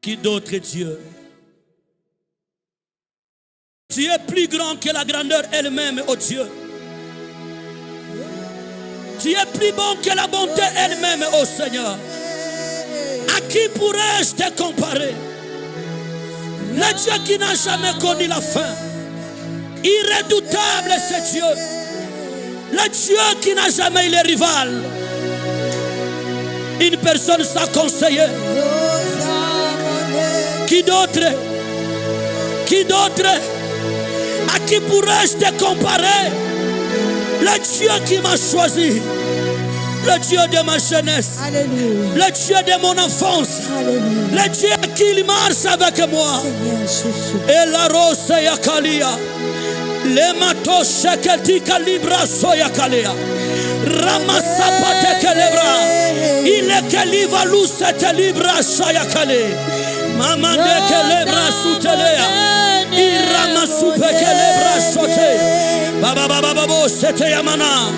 Qui d'autre est Dieu? Tu es plus grand que la grandeur elle-même, oh Dieu. Tu es plus bon que la bonté elle-même, oh Seigneur. À qui pourrais-je te comparer? Le Dieu qui n'a jamais connu la fin. Irrédoutable, c'est Dieu. Le Dieu qui n'a jamais eu les rivales. Une personne sans conseiller. Qui d'autre? Qui d'autre? À qui pourrais-je te comparer? Le Dieu qui m'a choisi. Le Dieu de ma jeunesse. Alléluia. Le Dieu de mon enfance. Alléluia. Le Dieu qui marche avec moi. Et la rose yakalia. Le mato sheketi kalibra soya kalea. Ramasapate kelebra. Il est keliva lusete libra soya kale. Maman de kelebra sutelea. Iramasupe kelebra sote. Baba baba babo sete yamana.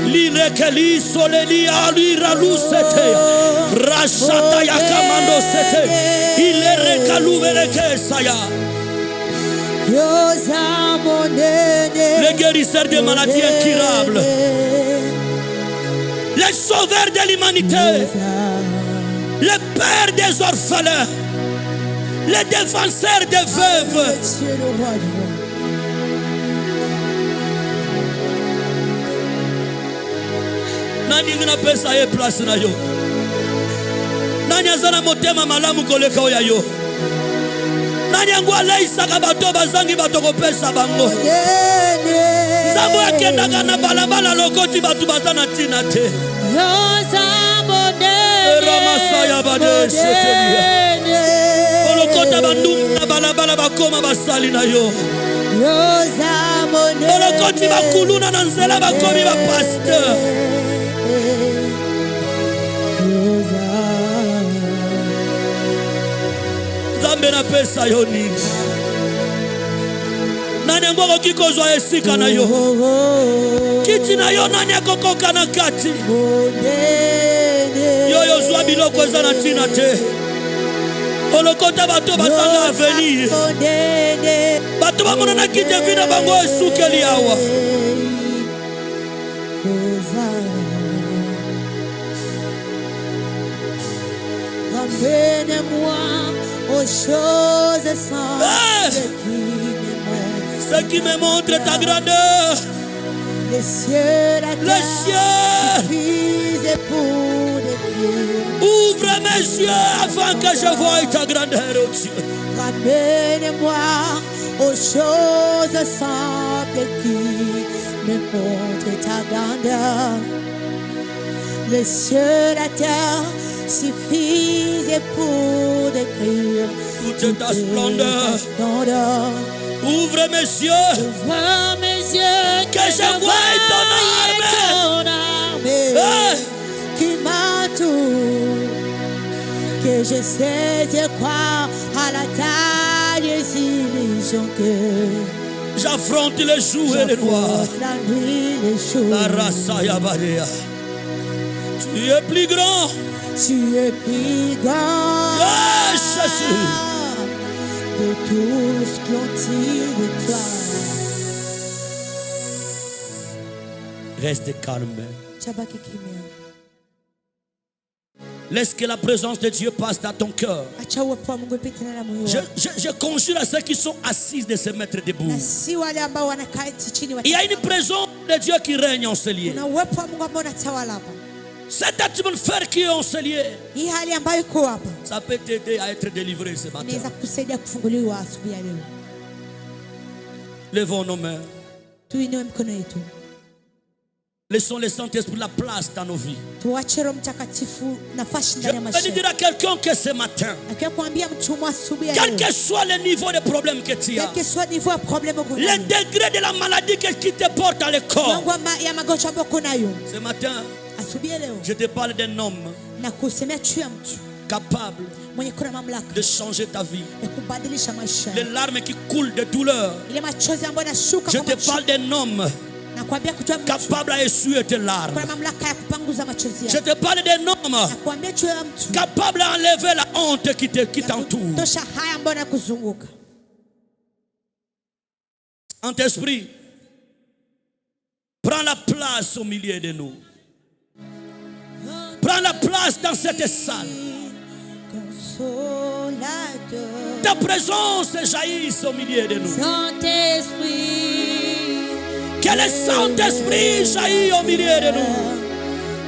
Lire keli soleli alira lusete. Rashata yakamando sete. Il est rekaluvele kesaya. Le guérisseur des maladies incurables. Le sauveur de l'humanité. Le père des orphelins. Le défenseur des veuves. Nani ngina pesa ye place na yo. Nani azana motema malamu koleka oya yo. Nani angwa leisaka bato bazangi bato kopesa bango. Nzambo yakendaka na balabala lokoti bato batana tina te. Ramasaya bade setelia. Olokota bandum na balabala bakoma basali na yo. Olokoti bakuluna na nzela bakomi ba pasteur. Nzambe na pesa yo nini? Nani ngoko kikozwa esika na yo? Kiti na yo nani akokoka na kati? Yo zwa biloko eza na tina te. Olokota bato bazanga avenir. Bato bamona na kiti vina bango esukeli awa. Ramène-moi aux choses simples ce qui me montre ta grandeur. Les cieux, la terre suffisent pour décrire. Ouvre mes yeux afin que je voie ta grandeur, oh Dieu. Ramène-moi aux choses simples qui me montrent ta grandeur. Les cieux, la terre suffisent pour décrire toute ta splendeur. Ouvre mes yeux, que je voie ton armée qui m'entoure, que je sais de croire à la taille des illusions que j'affronte les jours et les noirs. La nuit, les jours. La race Yabadea. Tu es plus grand. Tu es plus grand. Jésus. De tous qui ont de toi. Reste calme. Laisse que la présence de Dieu passe dans ton cœur. Je conjure à ceux qui sont assis de se mettre debout. Il y a une présence de Dieu qui règne en ce lieu. Cette atmosphère qui est en ce lieu, ça peut t'aider à être délivré ce matin. Levons nos mains. Laissons le Saint-Esprit la place dans nos vies. Je veux dire à quelqu'un que ce matin, quel que soit le niveau de problème que tu as, le degré de la maladie qui te porte à l'école, ce matin, je te parle d'un homme capable de changer ta vie. Les larmes qui coulent de douleur, je te parle d'un homme Nakwambia kujua mtu capable à essuyer tes larmes. kuna mamlaka ya kupanguza machozi Je yako. te parle d'un homme Nakwambia juu ya mtu capable à enlever la honte qui t'entoure. tosha haya ambayo yanakuzunguka. Saint-Esprit, prends la place au milieu de nous. Prends la place dans cette salle. Consolateur, Ta présence jaillisse au milieu de nous. Saint-Esprit, Que le Saint-Esprit jaillisse au milieu de nous.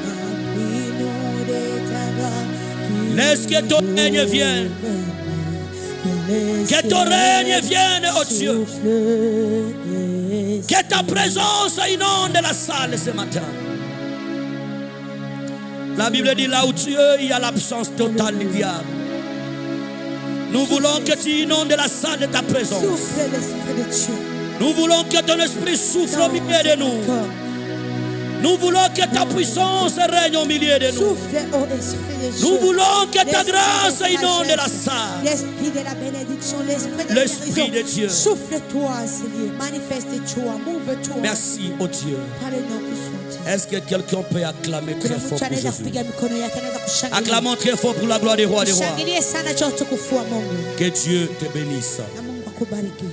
remplis-nous de ta grâce. Laisse que ton règne vienne. Que ton règne vienne, oh Dieu. Que ta présence inonde la salle ce matin. La Bible dit là où tu es, il y a l'absence totale du diable. Nous voulons que tu inondes la salle de ta présence. Souffle l'Esprit de Dieu. Nous voulons que ton esprit souffle au milieu de nous. Nous voulons que ta puissance règne au milieu de nous. Souffle au Esprit de Dieu. Nous voulons que ta L'esprit grâce de inonde sagesse, la salle. L'Esprit de la bénédiction, l'Esprit de L'Esprit de Dieu. Souffle-toi, Seigneur. Manifeste-toi, move-toi. Merci, oh Dieu. Parle-nous kusudi. Est-ce que quelqu'un peut acclamer Kuna très fort mtu pour anaweza Jésus? kupiga mikono yake, anaweza kushangilia. Acclamons très fort pour la gloire des rois des rois. Shangilie sana cha utukufu wa Mungu. Que Dieu te bénisse. Na Mungu akubariki.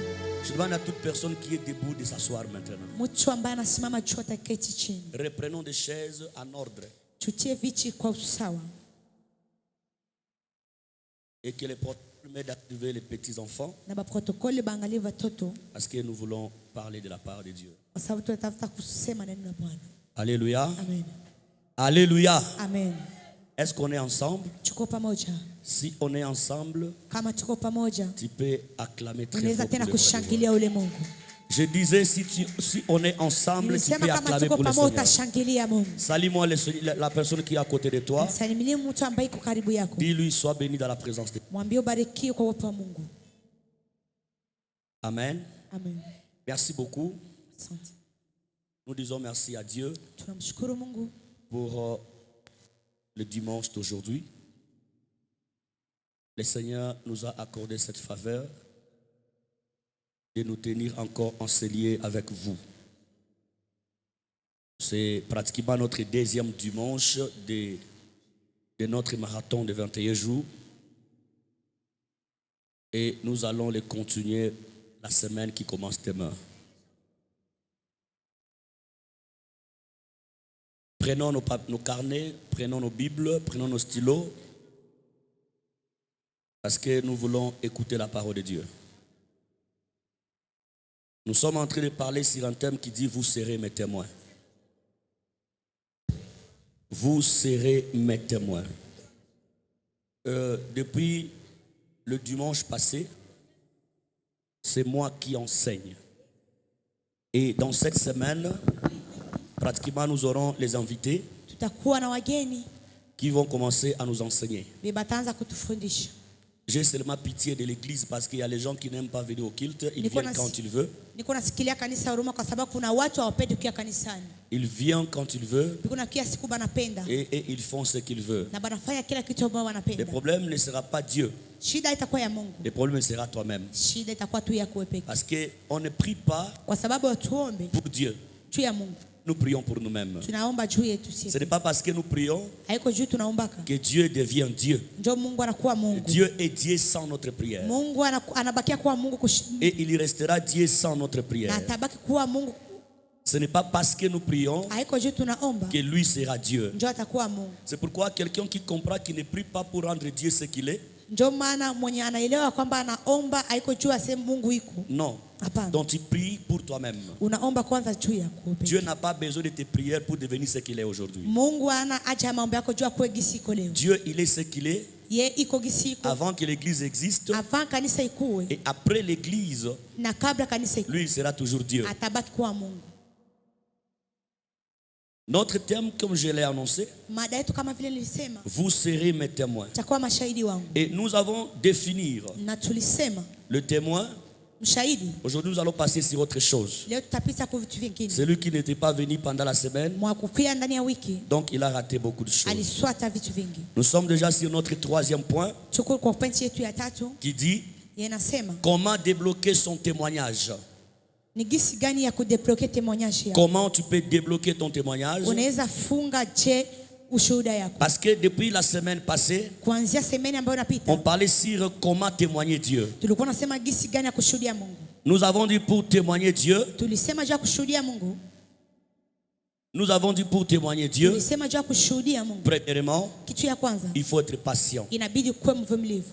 Je demande à toute personne qui est debout de s'asseoir maintenant. Mtu ambaye anasimama juu ataketi chini. Reprenons des chaises en ordre Tutie viti kwa usawa. et que les portes m'aident d'activer les petits enfants Na protokoli baangalie watoto parce que nous voulons parler de la part de Dieu. kwa sababu tunatafuta kusema neno la Bwana. Alléluia. Amen. Alléluia. Amen. Est-ce qu'on est ensemble? Tuko pamoja. Si on est ensemble, Kama tuko pamoja, tu peux acclamer très unaweza fort. tena pour le roi des rois. kushangilia ule Mungu. Je disais, si on est ensemble, tu Nilisema peux kama acclamer tuko pour le pamoja Seigneur. utashangilia Mungu. Salue-moi la personne qui est à côté de toi. Msalimie mtu ambaye iko karibu yako. Dis-lui, sois béni dans la présence de Dieu. Mwambie ubarikiwe kwa uwepo wa Mungu. Amen. Amen. Merci beaucoup. Asante. Nous disons merci à Dieu Tunamshukuru Mungu pour le dimanche d'aujourd'hui. Le Seigneur nous a accordé cette faveur de nous tenir encore enseigés avec vous. C'est pratiquement notre deuxième dimanche de notre marathon de 21 jours. Et nous allons le continuer la semaine qui commence demain. Prenons nos carnets, prenons nos Bibles, prenons nos stylos, parce que nous voulons écouter la parole de Dieu. Nous sommes en train de parler sur un thème qui dit « Vous serez mes témoins ». Vous serez mes témoins. Depuis le dimanche passé, c'est moi qui enseigne. Et dans cette semaine, pratiquement nous aurons les invités tutakuwa na wageni qui vont commencer à nous enseigner. bataanza kutufundisha. J'ai seulement pitié de l'église parce qu'il y a les gens qui n'aiment pas venir au culte. Ils viennent quand ils veulent. Niko nasikilia kanisa huruma kwa sababu kuna watu hawapendi kuja kanisani. Ils viennent quand ils veulent Kuna kia siku banapenda et ils font ce qu'ils veulent. na banafanya kila kitu ambacho Le wanapenda. problème ne sera pas Dieu. Shida itakuwa ya Mungu. Le problème sera toi-même. Shida itakuwa tu yako wewe pekee. Parce qu'on ne prie pas Kwa sababu hatuombe pour Dieu. juu ya Mungu. Nous prions pour nous-mêmes. Tunaomba juu yetu Ce sisi. n'est pas parce que nous prions Haiko juu tunaombaka. que Dieu devient Dieu. Ndio Mungu anakuwa Mungu. Dieu est Dieu sans notre prière. Mungu anabakia kuwa Mungu Et il restera Dieu sans notre na prière. atabaki kuwa Mungu. Ce n'est pas parce que nous prions Haiko juu tunaomba que lui sera Dieu. ndio atakuwa Mungu. C'est pourquoi quelqu'un qui comprend qu'il ne prie pas pour rendre Dieu ce qu'il est, Ndio maana mwenye anaelewa kwamba anaomba haiko juu aseme Mungu iko. non. Hapana. Donc tu pries pour toi-même. Unaomba kwanza juu yako. Dieu n'a pas besoin de tes prières pour devenir ce qu'il est aujourd'hui. Mungu ana haja maombi yako juu akuwe gisi iko leo. Dieu, il est ce qu'il est Ye iko gisi iko. avant que l'église existe Avant kanisa ikuwe et après l'église, na kabla kanisa ikuwe lui, il sera toujours Dieu. atabaki kuwa Mungu. Notre thème, comme je l'ai annoncé, Mada yetu kama vile nilisema vous serez mes témoins. takuwa mashahidi wangu. Et nous avons définir Na tulisema le témoin. mshahidi. Aujourd'hui, nous allons passer sur autre chose. Leo tutapita kwa vitu vingine. Celui qui n'était pas venu pendant la semaine, Mwakukia ndani ya wiki donc il a raté beaucoup de choses. aliswata vitu vingi. Nous sommes déjà sur notre troisième point Tuko kwa pointi yetu ya tatu qui dit yanasema comment débloquer son témoignage. Ni gisi gani ya kudebloke témoignage yako? Comment tu peux débloquer ton témoignage? Unaweza funga je ushuhuda yako? Parce que depuis la semaine passée, Kuanzia semeni ambayo on inapita, parlait sur comment témoigner Dieu. tulikuwa nasema gisi gani ya kushuhudia Mungu. Nous avons dit pour témoigner Dieu, Tulisema juu ya kushuhudia Mungu. nous avons dit pour témoigner Dieu, Tulisema juu ya kushuhudia Mungu. premièrement, Kitu ya kwanza, il faut être patient. inabidi kuwe mvumilivu.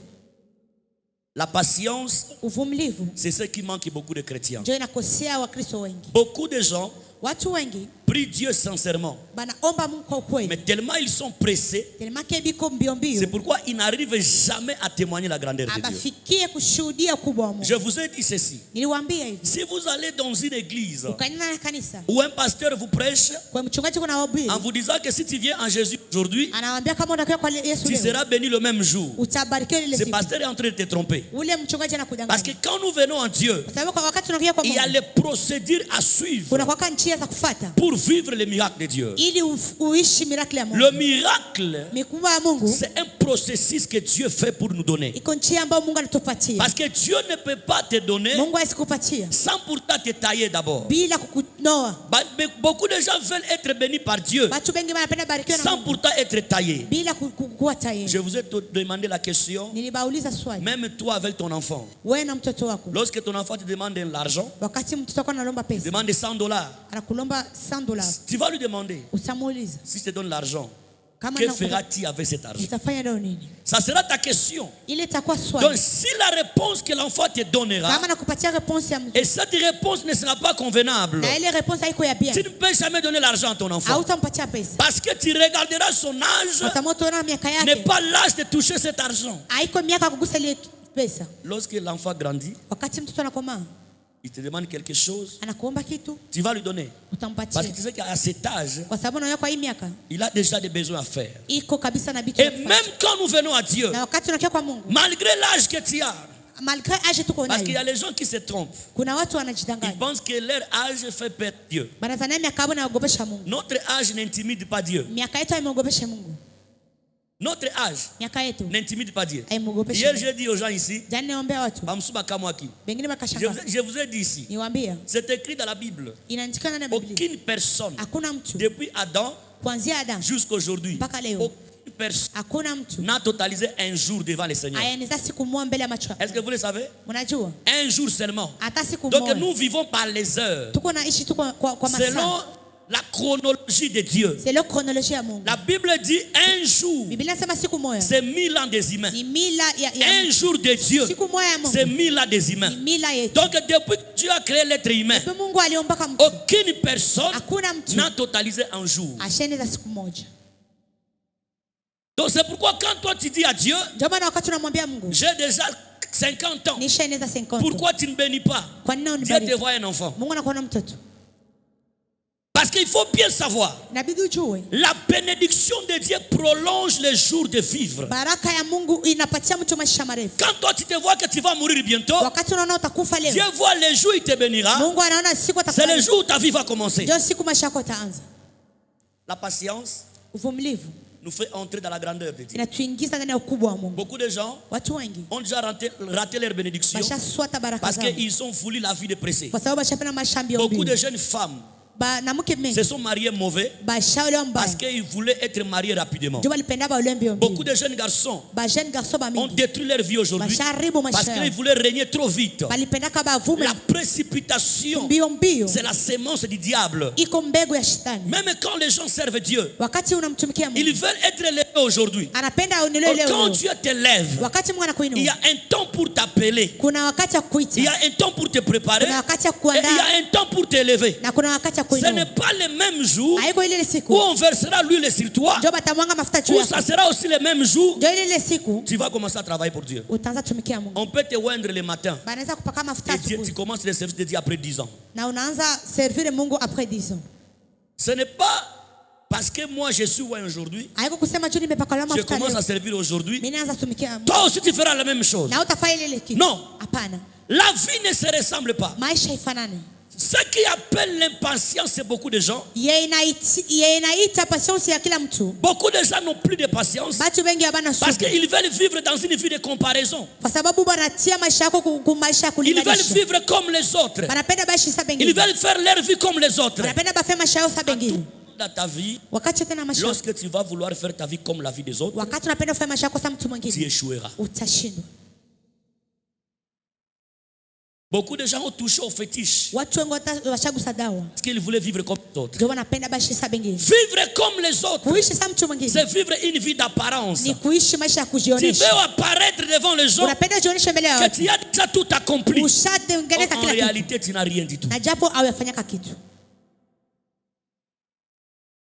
La patience, Uvumilivu c'est ce qui manque beaucoup de chrétiens. ndio inakosea Wakristo wengi. Beaucoup de gens Watu wengi prient Dieu sincèrement, banaomba Mungu kwa mais ukweli, tellement ils sont pressés, telemake biko mbio c'est mbio, pourquoi ils n'arrivent jamais à témoigner la grandeur de Dieu. abafikie kushuhudia ukubwa wa Je Mungu. vous ai dit ceci. Niliwaambia hivi, Si vous allez dans une église ukaenda na kanisa où un pasteur vous prêche kwa mchungaji, kuna wahubiri en vous disant que si tu viens en Jésus aujourd'hui, anawaambia kama unakuja kwa Yesu tu leo seras béni le même jour. utabarikiwa ile Ce siku. pasteur est en train de te tromper. Ule mchungaji Parce que anakudanganya, quand nous venons en Dieu, kwa sababu kwa wakati tunakuja kwa il y a Mungu les procédures à suivre kuna kwa njia za kufuata pour vivre les miracles de Dieu. ili uishi miracle ya Mungu. Le miracle, Mikubwa ya Mungu c'est un processus que Dieu fait pour nous donner. iko njia ambayo Mungu anatupatia. Parce que Dieu ne peut pas te donner Mungu hawezi kupatia sans pourtant te tailler d'abord. bila kukunoa. Mais beaucoup de gens veulent être bénis par Dieu Watu wengi wanapenda barikiwa na sans Mungu pourtant être taillés. bila kuwa tayari. Je vous ai demandé la question, Nilibauliza swali, même toi avec ton enfant. wewe na mtoto wako, Lorsque ton enfant te demande de l'argent, wakati mtoto wako analomba pesa, demande $100, anakulomba $100, tu vas lui demander, utamuuliza si je te donne l'argent, kama que feras-tu avec cet argent? utafanya leo nini? Ça sera ta question. Ile itakuwa Donc swali. si la réponse que l'enfant te donnera, Kama nakupatia réponse ya mzuri et cette réponse ne sera pas convenable, na ile réponse haiko ya bien, tu ne peux jamais donner l'argent à ton enfant. hautampatia pesa. Parce que tu regarderas son âge, Utamotoona miaka n'est yake, pas l'âge de toucher cet argent. haiko miaka kugusa ile pesa. Lorsque l'enfant grandit, Wakati mtoto anakomaa, il te demande quelque chose, anakuomba kitu, tu vas lui donner. Parce utampatia, que tu sais qu'à cet âge, kwa sababu unaona kwa hii miaka il a déjà des besoins à faire. iko kabisa na vitu Et vya kufanya. même quand nous venons à Dieu, Na wakati unakia kwa Mungu, malgré l'âge que tu as, malgré âge tuko parce qu'il y nayo, a les gens qui se trompent, kuna watu ils wanajidanganya, pensent que leur âge fait perdre Dieu. banazania miaka yao inaogopesha Mungu. Notre âge n'intimide pas Dieu. Miaka yetu haimuogopeshe Mungu, Notre âge miaka yetu n'intimide pas Dieu. haimuogopeshe Hier, Mungu. j'ai dit aux gens ici, Jana niwaambia watu Bamsuba Kamwaki, wengine je wakashangaa, vous, je vous ai dit ici, niwaambia c'est écrit dans la Bible, inaandikwa ndani ya Biblia, aucune personne, hakuna mtu depuis Adam kuanzia Adamu jusqu'à aujourd'hui, mpaka leo, aucune personne hakuna mtu n'a totalisé un jour devant le Seigneur. ayaneza siku moja mbele ya macho yako. Est-ce que vous le savez? Mnajua Un jour seulement. hata siku Donc moja nous vivons par les heures, tuko naishi tu kwa masaa, selon la chronologie de Dieu. c'est le chronologie ya Mungu. La Bible dit un jour, Biblia inasema siku moja c'est 1000 ans des humains. ni mila ya Un jour de Dieu, siku moja ya c'est Mungu 1000 ans des ni humains. mila yetu. Donc depuis que Dieu a créé l'être humain, Ndipo Mungu aliombaka mtu, aucune personne hakuna mtu n'a totalisé un jour. asheneza siku moja. Donc c'est pourquoi quand toi tu dis à Dieu, Ndio maana wakati unamwambia Mungu j'ai déjà 50 ans, nishaeneza 50, pourquoi tu ne bénis pas? kwa nini Dieu te unibariki? voit un enfant. Mungu anakuona mtoto. Parce qu'il faut bien savoir, Inabidi ujue la bénédiction de Dieu prolonge les jours de vivre. baraka ya Mungu inapatia mtu maisha marefu. Quand toi tu te vois que tu vas mourir bientôt, Wakati unaona utakufa Dieu leo, voit les jours où il te bénira. Mungu anaona siku C'est le atakufa, jour où ta vie va commencer. ndio siku maisha yako itaanza. La patience Uvumilivu nous fait entrer dans la grandeur de Dieu. inatuingiza ndani ya ukubwa wa Mungu. Beaucoup de gens Watu wengi ont déjà raté leur bénédiction bashaswata baraka parce zao qu'ils ont voulu la vie de pressé. kwa sababu bashapenda maisha mbio Beaucoup de mbio. jeunes femmes Banamuke se mengi sont mariés mauvais bashaolewa parce mbaya, qu'ils voulaient être mariés rapidement. ndio balipenda baolewe mbio Beaucoup mbio. de jeunes garçons Ba jeune garçon ba ont mingi détruit leur vie aujourd'hui basharibu parce maisha qu'ils yao, voulaient régner trop vite. balipendaka bavume La précipitation, mbio mbio, c'est la sémence du diable. iko mbegu ya shetani. Même quand les gens servent Dieu, Wakati unamtumikia ils Mungu veulent être élevés aujourd'hui. anapenda aonelewe leo Quand leo. Dieu t'élève, Wakati Mungu il y anakuinua a un temps pour t'appeler, kuna wakati wa il y kuita, a un temps pour te préparer, kuna wakati wa et il y kuandaa a un temps pour t'élever. na kuna wakati wa Ce n'est kuinua. pas le même jour Haiko ile où siku on versera l'huile sur toi, ndio batamwanga mafuta juu ou yako, ça sera aussi le même jour ndio ile siku tu vas commencer à travailler pour Dieu. utaanza tumikia Mungu. On peut te oindre le matin Banaweza kupaka mafuta et tu asubuhi commences le service de Dieu après 10 ans. na unaanza servir Mungu après 10 ans. Ce n'est pas parce que moi je suis oint aujourd'hui, Haiko kusema juu nimepakaliwa je mafuta commence leo à servir aujourd'hui. mimi naanza tumikia Mungu Toi aussi tu feras la même chose. na utafanya ile kitu. Non. Hapana, La vie ne se ressemble pas. maisha ifanane. Ce qui appelle l'impatience, c'est beaucoup de gens. Inaita patience ya kila mtu. Beaucoup de gens n'ont plus de patience Batu bengi abana parce subira. qu'ils veulent vivre dans une vie de comparaison. Kwa sababu banatia maisha yako kumaisha Ils veulent kulinganisha. vivre comme les autres. Banapenda baishi sa Ils bengine. veulent faire leur vie comme les autres. Banapenda bafe maisha yao sa bengine. Dans ta vie, Wakati tena maisha. lorsque tu vas vouloir faire ta vie comme la vie des autres, Wakati unapenda kufanya maisha yako sa mtu tu mwingine, échoueras. utashindwa. Beaucoup de gens ont touché au fétiche Watu wengi washagusa dawa. parce qu'ils voulaient vivre comme les autres. Ndio wanapenda baishi sa bengine. Vivre comme les autres, Kuishi sa mtu mwingine c'est vivre une vie d'apparence. ni kuishi maisha ya Tu kujionesha. veux apparaître devant les gens Unapenda jionesha mbele ya que watu. tu as déjà tout accompli. Ushatengeneza En kila kitu. réalité, tu n'as rien du tout. Na japo hawafanyaka kitu.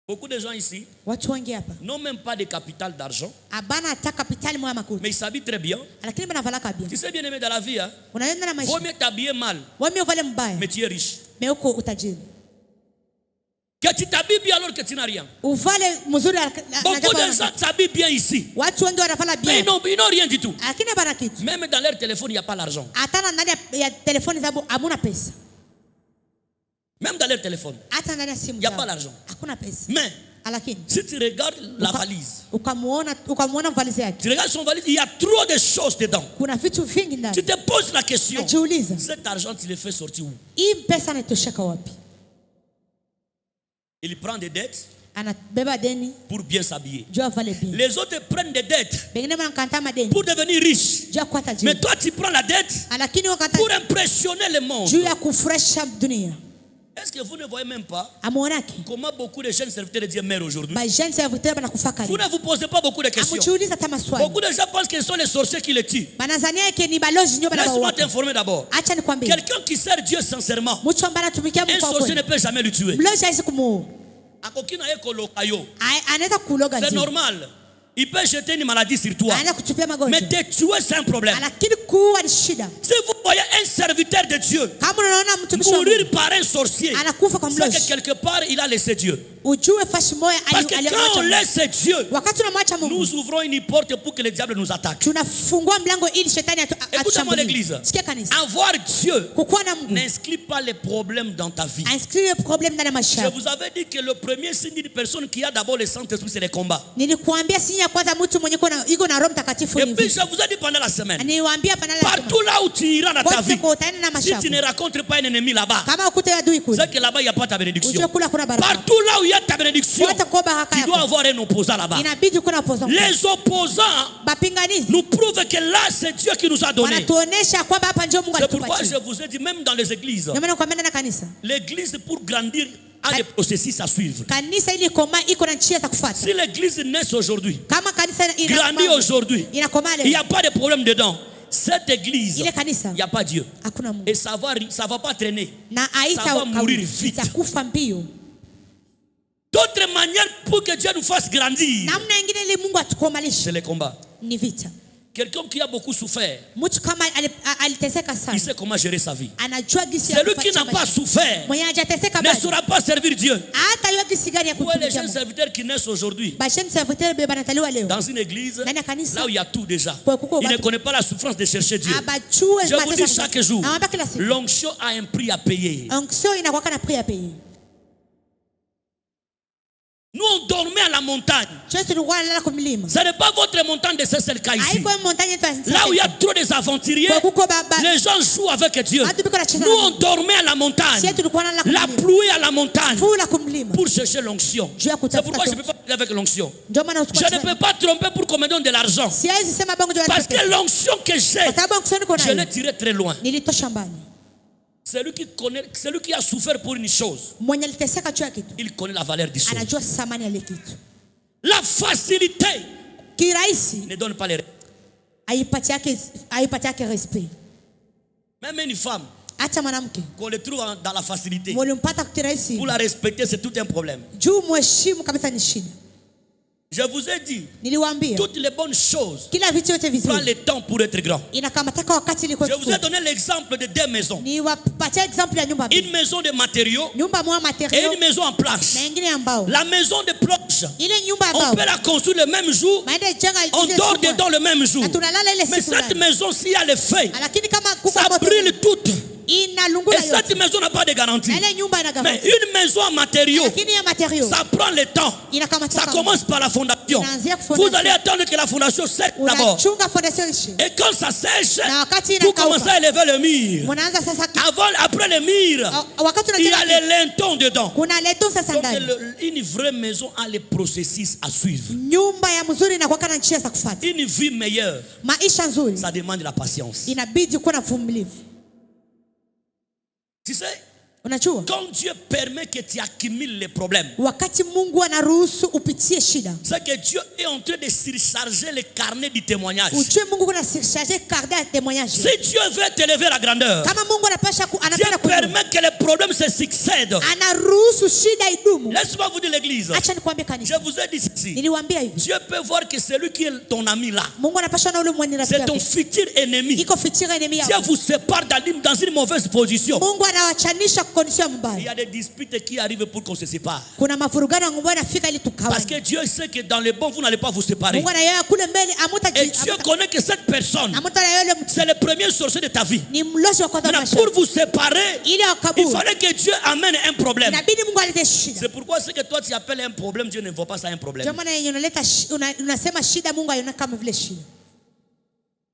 Beaucoup de gens ici Watu wengi hapa n'ont même pas de capital d'argent, abana hata kapitali moya makuti. mais ils s'habillent très bien. Lakini banavalaka bien. Tu sais bien aimé dans la vie, hein? Unaenda na maisha. Vaut mieux t'habiller mal, Wewe uvale mbaya. mais tu es riche. Mais uko utajiri. Que tu t'habilles bien alors que tu n'as rien. Uvale mzuri na Beaucoup japo. de gens s'habillent bien ici, Watu wengi wanavala mais bien. ils n'ont rien du tout. Lakini bana kitu. Même dans leur téléphone, il n'y a pas l'argent. Hata ndani ya telefoni zao hamuna pesa. Même dans leur téléphone, Hata ndani ya simu il n'y a zao pas l'argent. hakuna pesa. Mais Lakini si tu regardes la valise, ukamuona valizi yake. tu regardes son valise, il y a trop de choses dedans. Kuna vitu vingi Tu ndani. te poses la question, Najiuliza, cet argent, tu le fais sortir où? hii pesa inatosheka wapi? Il prend des dettes Anabeba deni pour bien s'habiller. juu avale bien. Les autres prennent des dettes Bengine wanakanta madeni pour devenir riches. juu ya kuwa Mais tajiri. toi, tu prends la dette Lakini wakati pour impressionner le monde. juu ya kufurahisha dunia. Est-ce que vous ne voyez même pas Amuonaki. comment beaucoup de jeunes serviteurs de Dieu meurent aujourd'hui? Ba jeune serviteur banakufa Vous kali. ne vous posez pas beaucoup de questions. Amuchuuliza hata maswali. Beaucoup de gens pensent que ce sont les sorciers qui les tuent. Banazania yake ni balozi ndio Laisse-moi banabaua. t'informer d'abord. Acha nikwambie. Quelqu'un qui sert Dieu sincèrement, Mtu ambaye anatumikia un Mungu kwa sorcier ne kweli. peut jamais le tuer. Mlozi hawezi kumuua. Akokina yeko lokayo. Anaweza kuloga C'est ndio. normal. Il peut jeter une maladie sur toi. Anaweza kutupia Mais magonjwa. te tuer, c'est un problème. Lakini kuua ni shida. Si vous voyez un serviteur de Dieu Kama unaona mtumishi wa Mungu mourir par un sorcier, anakufa kwa c'est que mlozi. quelque part il a laissé Dieu. Ujue fashi moja Parce que quand on alimwacha. laisse Dieu, Wakati unamwacha Mungu, nous ouvrons une porte pour que le diable nous attaque. tunafungua mlango ili shetani Écoute-moi atushambulie. l'église. Sikia kanisa. Avoir Dieu Kukuwa na Mungu n'inscrit pas les problèmes dans ta vie. inscrit problème ndani ya maisha Je yako. vous avais dit que le premier signe d'une personne qui a d'abord le Saint-Esprit, c'est les combats. Nilikuambia sinya ya kwanza mtu mwenye iko na Roho Mtakatifu Et ni puis vipi. je vous ai dit pendant la semaine, Niwaambia pana la partout là où tu iras dans ta kote vie, kwa utaenda na si maisha tu ne yako. rencontres pas un ennemi là-bas, Kama ukute adui kule, c'est que là-bas il n'y a pas ta ujue bénédiction. kula kuna baraka. Partout là où il y a ta bénédiction, Kote kwa baraka tu dois yako. avoir un opposant là-bas. Inabidi kuna opposant. Les opposants Bapinganizi nous prouvent que là c'est Dieu qui nous a donné. wanatuonesha kwamba hapa ndio Mungu C'est pourquoi alitupatia. je vous ai dit, même dans les églises, Ndio maana nakwambia na kanisa. l'église pour grandir a des processus à suivre. Kanisa ili koma iko na njia za kufuata. Si l'église naît aujourd'hui, Kama kanisa grandit aujourd'hui, inakoma il n'y leo. a pas de problème dedans. Cette église, Ile kanisa il n'y a pas Dieu. hakuna Mungu. Et ça va pas traîner. Na Ça va mourir vite. itakufa mbio. D'autres manières pour que Dieu nous fasse grandir, Namna nyingine ili Mungu atukomalishe c'est les combats. ni vita. Quelqu'un qui a beaucoup souffert, Mtu kama aliteseka il sana, sait comment gérer sa vie. anajua gisi ya Celui qui kufuatia n'a pas maisha. souffert Mwenye hajateseka ne bado saura pas servir Dieu. hata yeye gisi gani ya Où est les kutumikia jeunes Mungu. serviteurs qui naissent aujourd'hui Basheni serviteur beba nataliwa leo. dans une église Ndani ya kanisa. là où il y a tout déjà? Kwa kuko Il ne watu. connaît pas la souffrance de chercher Dieu. Abachue Je vous dis chaque jour, Anaomba kila siku. l'onction a un prix à payer. Onction inakuwa na prix ya payer. Nous on dormait à la montagne. Sisi tulikuwa tunalala kwa milima. Ce n'est pas votre montagne de Seselka ici. Haiko montagne tu. Là où il y a trop des aventuriers, Kwa kuko baba. les gens jouent avec Dieu. Watu biko nacheza. Nous on dormait à la montagne. Sisi tulikuwa tunalala kwa La milima. pluie à la montagne Fula kwa milima. pour chercher l'onction. Juu ya C'est kutafuta pourquoi je ne peux toka. pas aller avec l'onction. Ndio maana Je ne peux pas tromper pour qu'on me donne de l'argent. Siwezi sema bongo ndio Parce que nataka. l'onction que j'ai, Kwa sababu onction niko je l'ai nayo. tirée très loin. Nilitosha mbali. Celui qui a souffert pour une chose, Mwenye aliteseka juu ya kitu. il connaît la valeur des choses. Anajua thamani ya ile kitu. La facilité Kirahisi ne donne pas les haipatii yake respect. Même une femme, Acha mwanamke. qu'on le trouve dans la facilité, Mlimpata kirahisi. pour la respecter, c'est tout un problème. Juu mheshimu kabisa ni shida. Je vous ai dit, Niliwaambia toutes les bonnes choses kila vitu yote prend vizuri le temps pour être grand. inakamataka wakati liko. Je vous ai donné l'exemple de deux maisons. Niwapatia example ya nyumba mbili. Une maison de matériaux Nyumba moja et material une maison en planche. na nyingine ya mbao. La maison de planche, Ile nyumba ya on mbao peut la construire le même jour, maende jenga on ile dort siku dedans le même jour. na tunalala ile Mais siku cette moja. maison, s'il y a le feu, Lakini kama kuko ça moto brûle toute. inalungula Et cette yote. maison n'a pas de garantie. Na ile nyumba ina Mais garanti. une maison en matériaux, Lakini ya matériaux ça prend le temps. inakamata Ça kama. commence par la fondation. Inaanzia kufundisha. Vous allez attendre que la fondation sèche d'abord. Unachunga fondation ishi. Et quand ça sèche, Na wakati vous inakauka. commencez à élever le mur. Munaanza sasa Après le mur, wakati il y a unajenga les lintons dedans. kuna leto sasa Donc ndani. une vraie maison a les processus à suivre. Nyumba ya mzuri inakuwa na njia za kufuata. Une vie meilleure, Maisha nzuri ça demande la patience. inabidi kuwa na uvumilivu. Tu sais, Unajua? quand Dieu permet que tu accumules les problèmes, Wakati Mungu anaruhusu upitie shida. c'est que Dieu est en train de surcharger le carnet du témoignage. Ujue Mungu kuna surcharger carnet ya témoignage. Si Dieu veut t'élever à la grandeur, Kama Mungu anapasha Dieu anapenda kuinua. permet que les problèmes se succèdent. Anaruhusu shida idumu. Laisse-moi vous dire l'église. Acha nikwambie Je kanisa. vous ai dit ici. Niliwaambia hivi. Dieu peut voir que celui qui est ton ami là, Mungu anapasha na ule mwenye rafiki c'est ton yako. futur ennemi. Iko fitira enemy Dieu yako. vous sépare dans une mauvaise position. Mungu anawachanisha kwa condition Il y mbaya. a des disputes qui arrivent pour qu'on se sépare. Kuna mafurugano ambayo yanafika ili Parce que tukawane. Dieu sait que dans le bon, vous n'allez pas vous séparer. Mungu anayewa kule mbele Et Dieu connaît que cette personne, yule mtu c'est le premier sorcier de ta vie. ni mlozi wa kwanza Maintenant, maisha. pour vous séparer, Ili il wakaburi. fallait que Dieu amène un problème. Inabidi Mungu alete shida. C'est pourquoi ce que toi tu appelles un problème, Dieu ne voit pas ça un problème. Ndio maana yenye unaleta unasema shida Mungu aiona kama vile shida.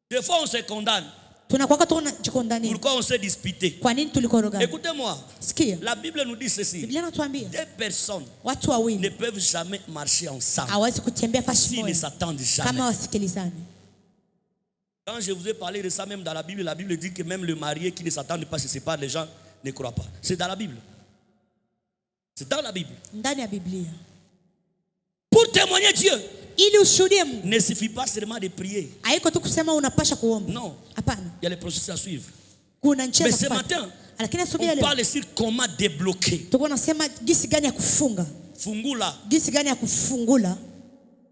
Des fois, on se condamne. Tunakuwa tunajikondania. Pourquoi on s'est disputé? Kwa nini tulikorogana? Écoutez-moi, Sikia. la Bible nous dit ceci. Biblia inatuambia Deux personnes watu ne wawili peuvent jamais marcher ensemble hawezi kutembea fasi s'ils ne moja s'attendent kama jamais. wasikilizane. Quand je vous ai parlé de ça même dans la Bible dit que même le marié qui ne s'attend pas se sépare, les gens ne croient pas. C'est dans la Bible. C'est dans la Bible. Ndani ya Biblia. Pour témoigner Dieu, Ili ushuhudie Mungu. ne suffit pas seulement de prier. Haiko tu kusema unapasha kuomba. Non. Hapana. Il y a les processus à suivre. Kuna njia Mais za ce kufuata. matin, Lakini asubuhi on leo parle sur comment débloquer. tuko nasema jinsi gani ya kufunga. Fungula. Jinsi gani ya kufungula.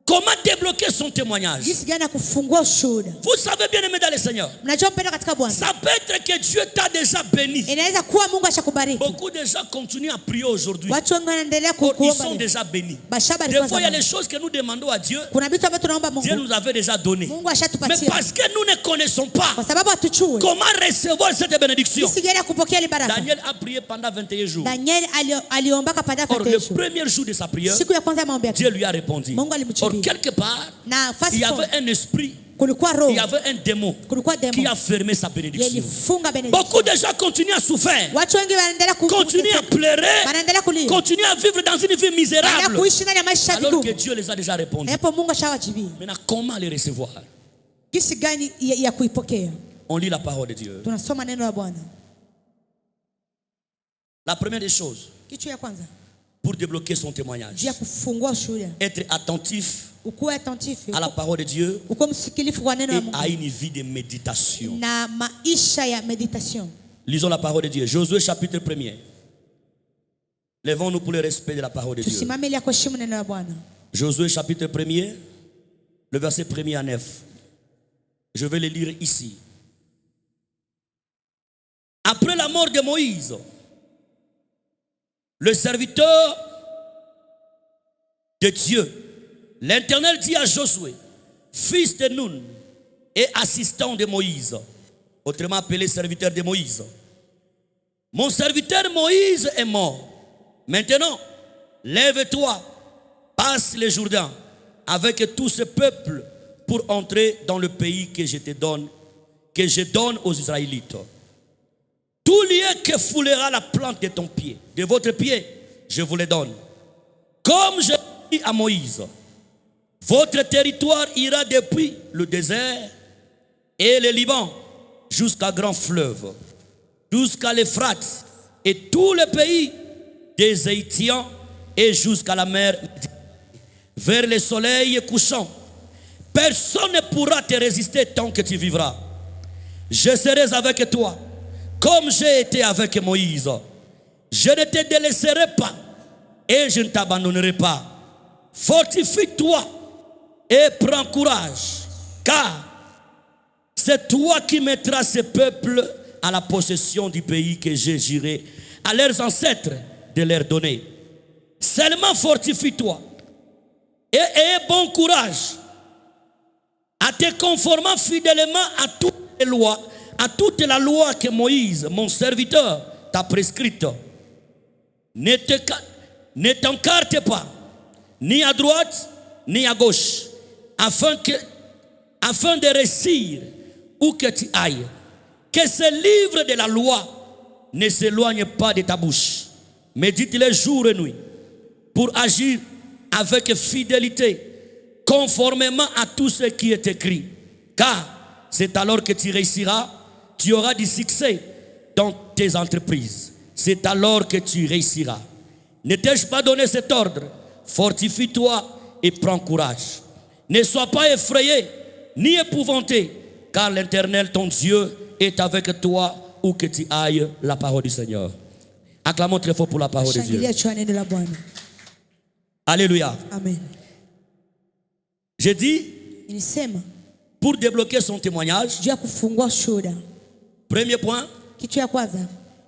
Comment débloquer son témoignage? Jinsi gani ya kufungua ushuhuda. Vous savez bien aimé dans le Seigneur. Mnajua mpenda katika Bwana. Ça peut être que Dieu t'a déjà béni. Inaweza kuwa Mungu ashakubariki. Beaucoup de gens continuent à prier aujourd'hui. Watu wengi wanaendelea Ils kuomba. sont déjà bénis. Bashaba Des alikuwa fois, il y a des zamani. choses que nous demandons à Dieu. Kuna vitu ambavyo tunaomba Dieu Mungu. nous avait déjà donné. Mungu Mais ashatupatia. parce que nous ne connaissons pas Kwa sababu hatuchue. comment recevoir cette bénédiction, Jinsi gani ya kupokea ile baraka. Daniel a prié pendant 21 jours. Daniel aliombaka pada Or, kwa le kesho. premier jour de sa prière, Siku ya kwanza ya maombi yake. Dieu lui a répondu. Mungu alimjibu. Or, quelque part, Na il fasi y avait un esprit, kulikuwa roho. il y avait un démon Kulikuwa qui demo. a fermé sa bénédiction. Yelifunga benediction. Beaucoup de gens continuent à souffrir, Watu wengi wanaendelea continuent à pleurer, wanaendelea kulia. continuent à vivre dans une vie Wanaendelea misérable, kuishi ndani ya maisha alors que vigumu. Dieu les a déjà répondu. Hapo Mungu ashawajibia. Maintenant, comment les recevoir? Jinsi gani ya kuipokea? On lit la parole de Dieu. Tunasoma neno la Bwana. La première des choses, Kitu ya kwanza, pour débloquer son témoignage, jia kufungua ushuhuda. être attentif Ukuwe attentif. à la parole de Dieu Ukuwe msikilifu kwa neno la et Mungu. à une vie de méditation. Na maisha ya meditation. Lisons la parole de Dieu. Josué chapitre 1er. Lèvons-nous pour le respect de la parole de Dieu. Tusimame ili ya kuheshimu neno la Bwana. Josué chapitre 1er, le verset 1er à 9. Je vais le lire ici. Après la mort de Moïse, le serviteur de Dieu, l'Éternel dit à Josué, fils de Nun et assistant de Moïse, autrement appelé serviteur de Moïse, mon serviteur Moïse est mort. Maintenant, lève-toi, passe le Jourdain avec tout ce peuple pour entrer dans le pays que je te donne, que je donne aux Israélites. Tout lieu que foulera la plante de ton pied, de votre pied, je vous le donne. Comme je dis à Moïse, votre territoire ira depuis le désert et le Liban jusqu'à grand fleuve, jusqu'à l'Euphrate et tout le pays des Hétiens et jusqu'à la mer, vers le soleil couchant. Personne ne pourra te résister tant que tu vivras. Je serai avec toi, comme j'ai été avec Moïse. Je ne te délaisserai pas et je ne t'abandonnerai pas. Fortifie-toi et prends courage, car c'est toi qui mettras ce peuple à la possession du pays que j'ai juré à leurs ancêtres de leur donner. Seulement fortifie-toi et aie bon courage à te conformer fidèlement à toutes les lois, à toute la loi que Moïse, mon serviteur, t'a prescrite. Ne t'encarte pas, ni à droite, ni à gauche, afin de réussir où que tu ailles. Que ce livre de la loi ne s'éloigne pas de ta bouche. Médite-le jour et nuit pour agir avec fidélité, conformément à tout ce qui est écrit. Car c'est alors que tu réussiras, tu auras du succès dans tes entreprises. C'est alors que tu réussiras. Ne t'ai-je pas donné cet ordre? Fortifie-toi et prends courage. Ne sois pas effrayé ni épouvanté, car l'Éternel, ton Dieu, est avec toi où que tu ailles. La parole du Seigneur. Acclamons très fort pour la parole de Dieu. Alléluia. Amen. J'ai dit, Nilisema pour débloquer son témoignage, juu ya kufungua shuhuda, premier point, kitu ya kwanza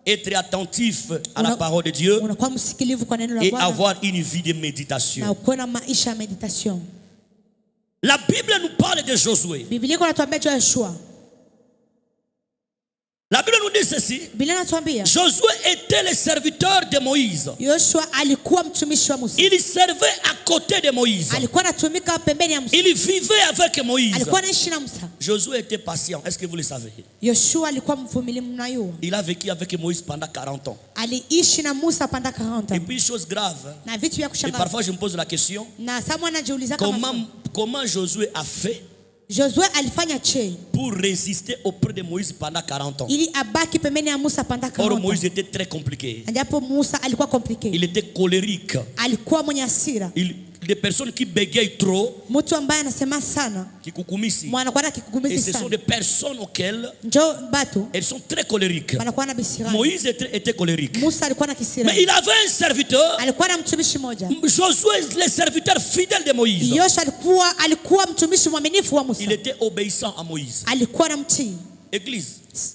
être attentif à la parole de Dieu unakuwa msikilivu kwa neno la et Bwana avoir une vie de na méditation. ukuwe na maisha ya meditation. La Bible nous parle de Josué. Biblia iko inatuambia juu ya Yoshua. La Bible nous dit ceci. Biblia inatuambia Josué était le serviteur de Moïse. Yoshua alikuwa mtumishi wa Musa. Il servait à côté de Moïse. Alikuwa anatumika pembeni ya Musa. Il vivait avec Moïse. Alikuwa anaishi na Musa. Josué était patient. Est-ce que vous le savez? Yoshua alikuwa mvumilivu na yeye. Il a vécu avec Moïse pendant 40 ans. Aliishi na Musa pendant 40 ans. Et puis chose grave. Na vitu vya Et kushangaza. parfois je me pose la question. Na sababu anajiuliza kama Comment Josué a fait Josué alifanya che pour résister auprès de Moïse pendant 40 ans? ili abaki pembeni ya Musa pendant 40 Or ans. Moïse était très compliqué. Japo Musa alikuwa compliqué. Il était colérique. Alikuwa mwenye hasira. Des personnes qui bégayent trop, Mtu ambaye anasema sana. qui kukumisi. Mwanakuwa Et kikukumisi ce sont sana. des personnes auxquelles Njo batu elles sont très colériques. wanakuwa na bisirani. Moïse était colérique. Musa alikuwa na kisirani. Mais il avait un serviteur, Alikuwa na mtumishi mmoja. Josué, le serviteur fidèle de Moïse. Yoshua alikuwa mtumishi mwaminifu wa Musa. Il était obéissant à Moïse. Alikuwa na mtii. Église,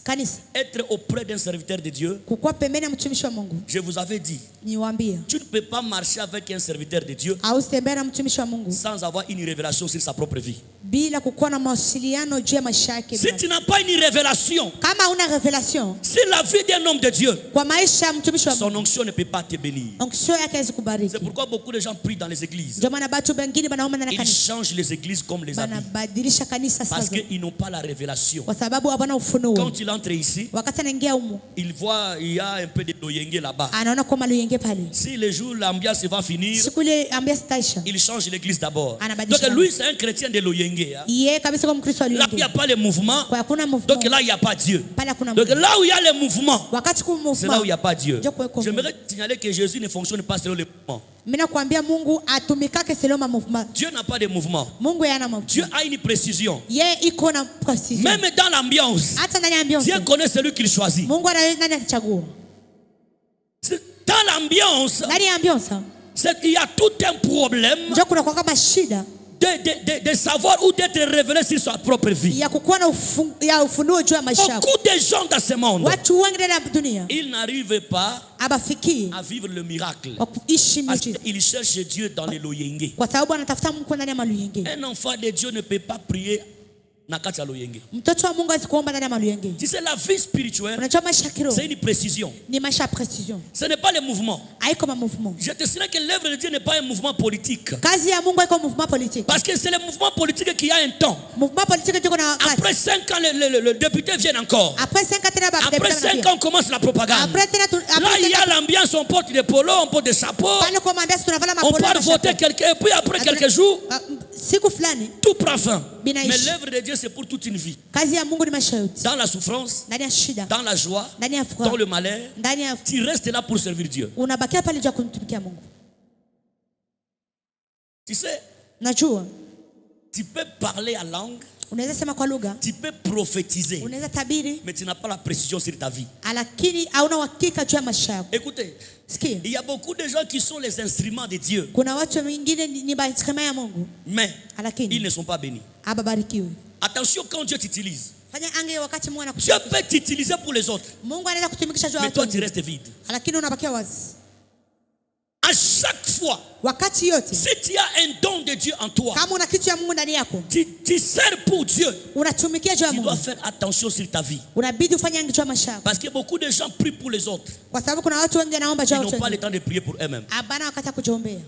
Kanisa, être auprès d'un serviteur de Dieu, kukuwa pembeni ya mtumishi wa Mungu. je vous avais dit, Niwaambia, tu ne peux pas marcher avec un serviteur de Dieu ausitembea na mtumishi wa Mungu sans avoir une révélation sur sa propre vie. bila kukuwa na mawasiliano juu ya maisha yake. Si tu n'as pas une révélation Kama una revelation sur la vie d'un homme de Dieu, kwa maisha ya mtumishi wa son Mungu, onction ne peut pas te bénir. onction yake haiwezi kubariki. C'est pourquoi beaucoup de gens prient dans les églises. Ndio maana watu wengine wanaomba ndani ya Ils kanisa, changent les églises comme les habits. wanabadilisha kanisa Parce sasa qu'ils n'ont pas la révélation. kwa sababu hawana ufunuo. Quand il entre ici, Wakati anaingia humo, il voit il y a un peu de loyenge là-bas. anaona kwa maluyenge pale. Si le jour l'ambiance va finir, Siku ile ambia sitaisha. il change l'église d'abord. Anabadilisha. Donc lui c'est un chrétien de loyenge. Hein. Yeye kabisa kwa Mkristo Là il n'y aliyenge. a pas le mouvement. Kwa hakuna Donc mouvement. là il n'y a pas Dieu. Pale hakuna Donc mouvement. là où il y a le mouvement, Wakati kuna c'est là où il n'y mouvement. a pas Dieu. Ndio kuweko J'aimerais signaler que Jésus ne fonctionne pas selon le mouvement. Mimi nakwambia Mungu atumikake seloma mouvement. Dieu n'a pas de mouvement. Mungu yana mouvement. Dieu a une précision. Yeye iko na precision. Même dans l'ambiance, Hata ndani ya ambiance. Dieu connaît celui qu'il choisit. Mungu anajua nani atachagua. Dans l'ambiance, Ndani ya ambiance, il y a tout un problème ndio kuna kwa kama shida de savoir ou d'être révélé sur sa propre vie. ya kukuwa na ufunuo juu ya maisha yako. Beaucoup de gens dans ce monde, Watu wengi ndani ya dunia ils n'arrivent pas abafikii à vivre le miracle. kwa kuishi Parce miujiza qu'ils cherchent Dieu dans les loyenge. kwa sababu anatafuta Mungu ndani ya maluyenge. Un enfant de Dieu ne peut pas prier nakati ya loyenge. Mtoto wa Mungu hawezi kuomba ndani ya maluyenge. Tu sais, la vie spirituelle, Unajua maisha ya kiroho c'est une précision. ni maisha ya precision. Ce n'est pas le mouvement. Haiko ma mouvement. Je te signale que l'œuvre de Dieu n'est pas un mouvement politique. Kazi ya Mungu haiko mouvement politique. Parce que c'est le mouvement politique qui a un temps. Mouvement politique ndio kuna wakati. Après 5 ans, le député vient encore. Après 5 ans tena ba Après 5 ans, on commence la propagande. Après tena Là, il y a l'ambiance, on porte des polos, on porte des chapeaux. pale kwa ambiance tunavala On mapolo. part voter quelqu'un. Et puis après quelques jours, siku fulani tout prend fin. Binaishi. Mais l'œuvre de Dieu, c'est pour toute une vie. kazi ya Mungu ni maisha yote. Dans la souffrance, Ndani ya shida, dans la joie, ndani ya dans furaha, le malheur, ndani ya tu restes là pour servir Dieu. unabakia pale juu ya kumtumikia Mungu. Tu sais, Najua tu peux parler à langue, unaweza sema kwa lugha, tu peux prophétiser, unaweza tabiri, mais tu n'as pas la précision sur ta vie. lakini hauna uhakika juu ya maisha yako. Écoutez, Sikia, il y a beaucoup de gens qui sont les instruments de Dieu, kuna watu wengine ni instrument ya Mungu mais ils lakini ne sont pas bénis. habarikiwi. Attention, quand Dieu t'utilise, Fanya ange wakati Mungu Dieu anakutumikisha. peut t'utiliser pour les autres, Mungu anaweza kutumikisha juu ya mais watu toi tu wengine, restes vide. lakini unabakia wazi. À chaque fois, wakati yote si tu as un don de Dieu en toi, kama una kitu ya Mungu ndani yako, tu sers pour Dieu, unatumikia juu ya tu dois Mungu, faire attention sur ta vie. unabidi ufanye juu ya maisha yako, Parce que beaucoup de gens prient pour les autres. kwa sababu kuna watu wengi wanaomba juu Ils ya n'ont watu pas le wengine, temps de prier pour eux-mêmes. abana wakati ya kujiombea.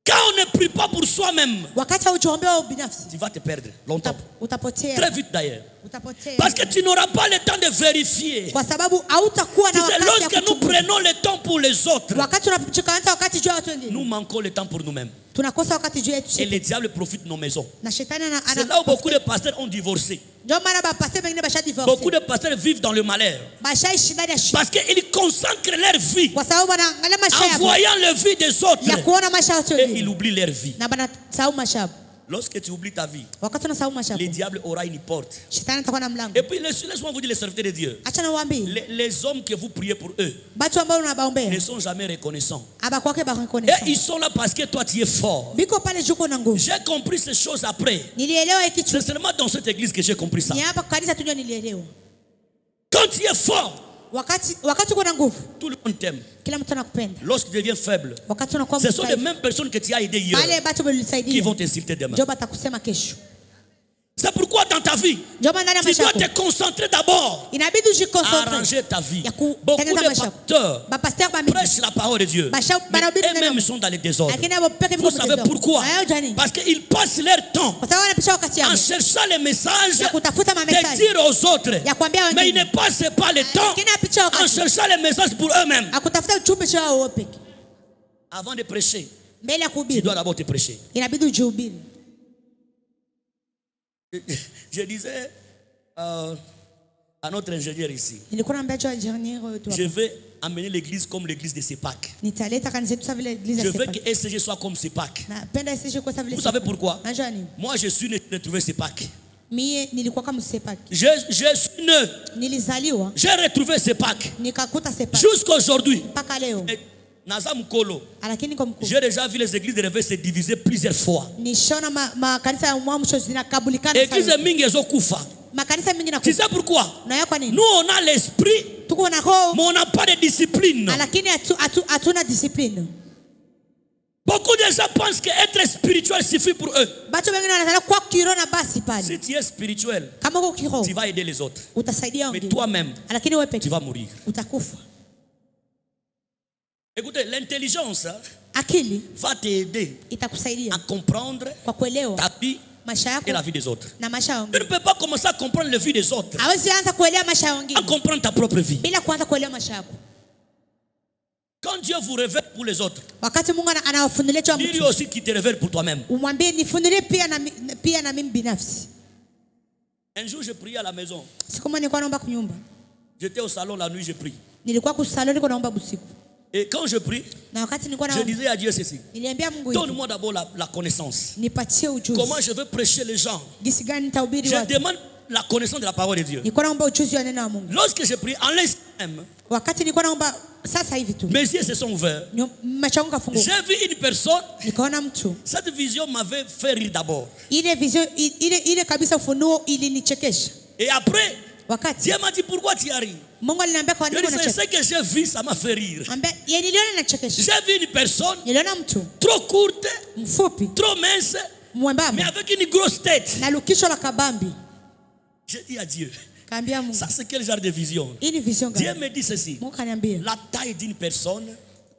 Quand on ne prie pas pour soi-même, Wakati hujiombea binafsi, tu vas te perdre longtemps. utapotea, Très vite d'ailleurs. utapotea, Parce que tu n'auras pas le temps de vérifier. kwa sababu hautakuwa Tu na sais, wakati ya lorsque nous kuchunguza. prenons le temps pour les autres, Wakati tunachukua wakati juu ya watu nous wengine, manquons le temps pour nous-mêmes. tunakosa wakati juu yetu, Et le diable profite de nos maisons. na shetani C'est là où beaucoup de pasteurs ont divorcé. ndio maana bapastor wengine basha Beaucoup divorce, de pasteurs vivent dans le malheur. bashaishi ndani ya shida, Parce qu'ils consacrent leur vie kwa sababu wanaangalia maisha en yao voyant la vie des autres. ya kuona maisha ya watu Et ils wengine, oublient leur vie. na banasahau maisha yao. Lorsque tu oublies ta vie, Wakati unasahau maisha le yako, diable aura une porte. shetani atakuwa na mlango. Et puis laisse-moi vous dire, les serviteurs de Dieu, Acha niwaambie, les hommes que vous priez pour eux batu ambao ne unabaombea sont jamais reconnaissants. abakwake Et bareconnaissant, ils sont là parce que toi tu es fort. biko pale juko na nguvu. J'ai compris ces choses après. Nilielewa hiki C'est seulement dans cette église que j'ai compris ça. ni hapa kanisa tu ndio nilielewa. Quand tu es fort, Wakati uko na nguvu, tout le monde t'aime. kila mtu anakupenda. Lorsque tu deviens faible, Wakati unakuwa ce sont les mdhaifu, mêmes personnes que tu as aidées hier wale batu qui walisaidia vont t'insulter demain. ndio batakusema kesho. C'est pourquoi dans ta vie, Ndio maana ndani ya tu maisha dois yako te concentrer d'abord inabidi à ujikonsentre arranger ta vie. ya Beaucoup kutengeneza de maisha yako. pasteurs Bapasteur ba mingi prêchent la parole de Dieu, Basha- mais banahubiri neno la eux-mêmes Mungu. sont dans les désordres. lakini abo peke Vous savez pourquoi? Parce qu'ils passent leur temps Kwa sababu wanapisha wakati en yao cherchant les messages ya kutafuta de mamesaji dire aux autres. ya kuambia Mais ils wengine, ne passent pas le temps lakini apicha en wakati cherchant les messages pour eux-mêmes. akutafuta uchumbe cha wao peke. Avant de prêcher, Mbele ya tu kuhubiri dois d'abord te prêcher. inabidi ujihubiri. Je disais à notre ingénieur ici, Nilikuwa naambia juu ya engineer wetu je hapa, vais amener l'église comme l'église de Sepak. nitaleta kanisa yetu sawa vile eglise Je ya veux Sepak. que SCG soit comme Sepak. Napenda isije kwa sawa vile Vous savez Sepak. pourquoi? Unajua nini? Moi, je suis né de trouver Sepak. Mie nilikuwa kama Sepak. Je suis né, Nilizaliwa j'ai retrouvé Sepak. nikakuta Sepak Jusqu'à aujourd'hui. mpaka leo, Nazam Kolo, lakini kwa mkuu j'ai déjà vu les églises de réveil se diviser plusieurs fois. nishona makanisa ya mwamsho zinakabulikana Église sana. mingi ezokufa. Makanisa mingi na Tu sais pourquoi? na kwa nini? Nous, on a l'esprit, Tuko na roho mais on n'a pas de discipline. lakini hatuna discipline. Beaucoup de gens pensent qu'être spirituel suffit pour eux. Batu wengine wanataka kwa kiroho na basi pale. Si tu es spirituel, Kama uko kiroho tu vas aider les autres. utasaidia Mais wengine, toi-même, lakini wewe tu peke vas mourir. utakufa. Écoutez, l'intelligence Akili va t'aider itakusaidia à comprendre kwa kuelewa ta vie maisha et la yako vie des autres. na maisha ya Tu wengine. ne peux pas commencer à comprendre la vie des autres Hawezi anza kuelewa maisha ya à wengine comprendre ta propre vie. bila kuanza kuelewa maisha yako. Quand Dieu vous révèle pour les autres, Wakati Mungu anawafunulia cha dis-lui mtu, aussi qu'il te révèle pour toi-même. umwambie nifunulie pia na mimi binafsi. Un jour, je priais à la maison. Siku moja nilikuwa naomba kunyumba, J'étais au salon la nuit, je prie. nilikuwa kusaloni nilikuwa naomba usiku, Et quand je prie, na wakati nilikuwa je naomba disais à Dieu ceci. niliambia Mungu hivi, Donne-moi d'abord la connaissance. nipatie ujuzi Comment je veux prêcher les gens. jinsi gani nitahubiri Je watu. demande la connaissance de la parole de Dieu. Nilikuwa naomba ujuzi wa neno la Mungu. Lorsque je prie, en l'instant même, Wakati nilikuwa naomba sasa hivi tu mes yeux se sont ouverts. macho yangu kafunguka, J'ai vu une personne. nikaona mtu. Cette vision m'avait fait rire d'abord. Ile vision ile kabisa ufunuo ilinichekesha. Et après, Wakati Dieu m'a dit pourquoi tu as ri. Mungu aliniambia kwa Je nini dis, c'est unacheka. ce que j'ai vu, ça m'a fait rire. Ambia yeye niliona nachekesha. J'ai vu une personne Niliona mtu trop courte, mfupi, trop mince, mais mwembamba avec une grosse tête. na lukisho la kabambi. J'ai dit à Dieu, Kaambia Mungu, ça c'est quel genre de vision? hii ni vision Dieu gani? me dit ceci. Mungu kaniambia La taille d'une personne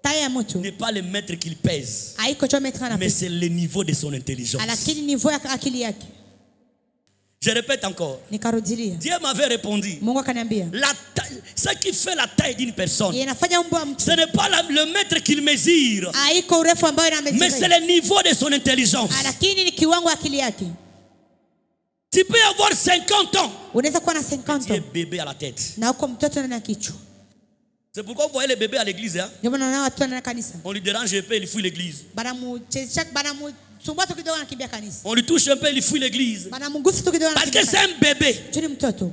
taya ya mtu n'est pas le mètre qu'il pèse, haiko cho metra na mais pesa, c'est le niveau de son intelligence. lakini niveau ya akili yake. Je répète encore. Nikarudilia, Dieu m'avait répondu. Mungu akaniambia Ce qui fait la taille d'une personne, inafanya umbo wa mtu ce n'est pas le mètre qu'il mesure, haiko urefu ambao mais c'est inamezea, le niveau de son intelligence. lakini ni kiwango akili yake. Tu peux avoir 50 ans, Unaweza kuwa na tu es 50 bébé à la tête. na uko mtoto na kichwa. C'est pourquoi vous voyez les bébés à l'église. Hein? Ndio maana watu wana kanisa On lui dérange un peu, il fuit l'église. banamuchezesha banamsumbua tu kidogo anakimbia kanisa, On lui touche un peu, il fuit l'église. banamgusa tu kidogo Parce que anakimbia c'est kanisa. un bébé. Tu ni mtoto.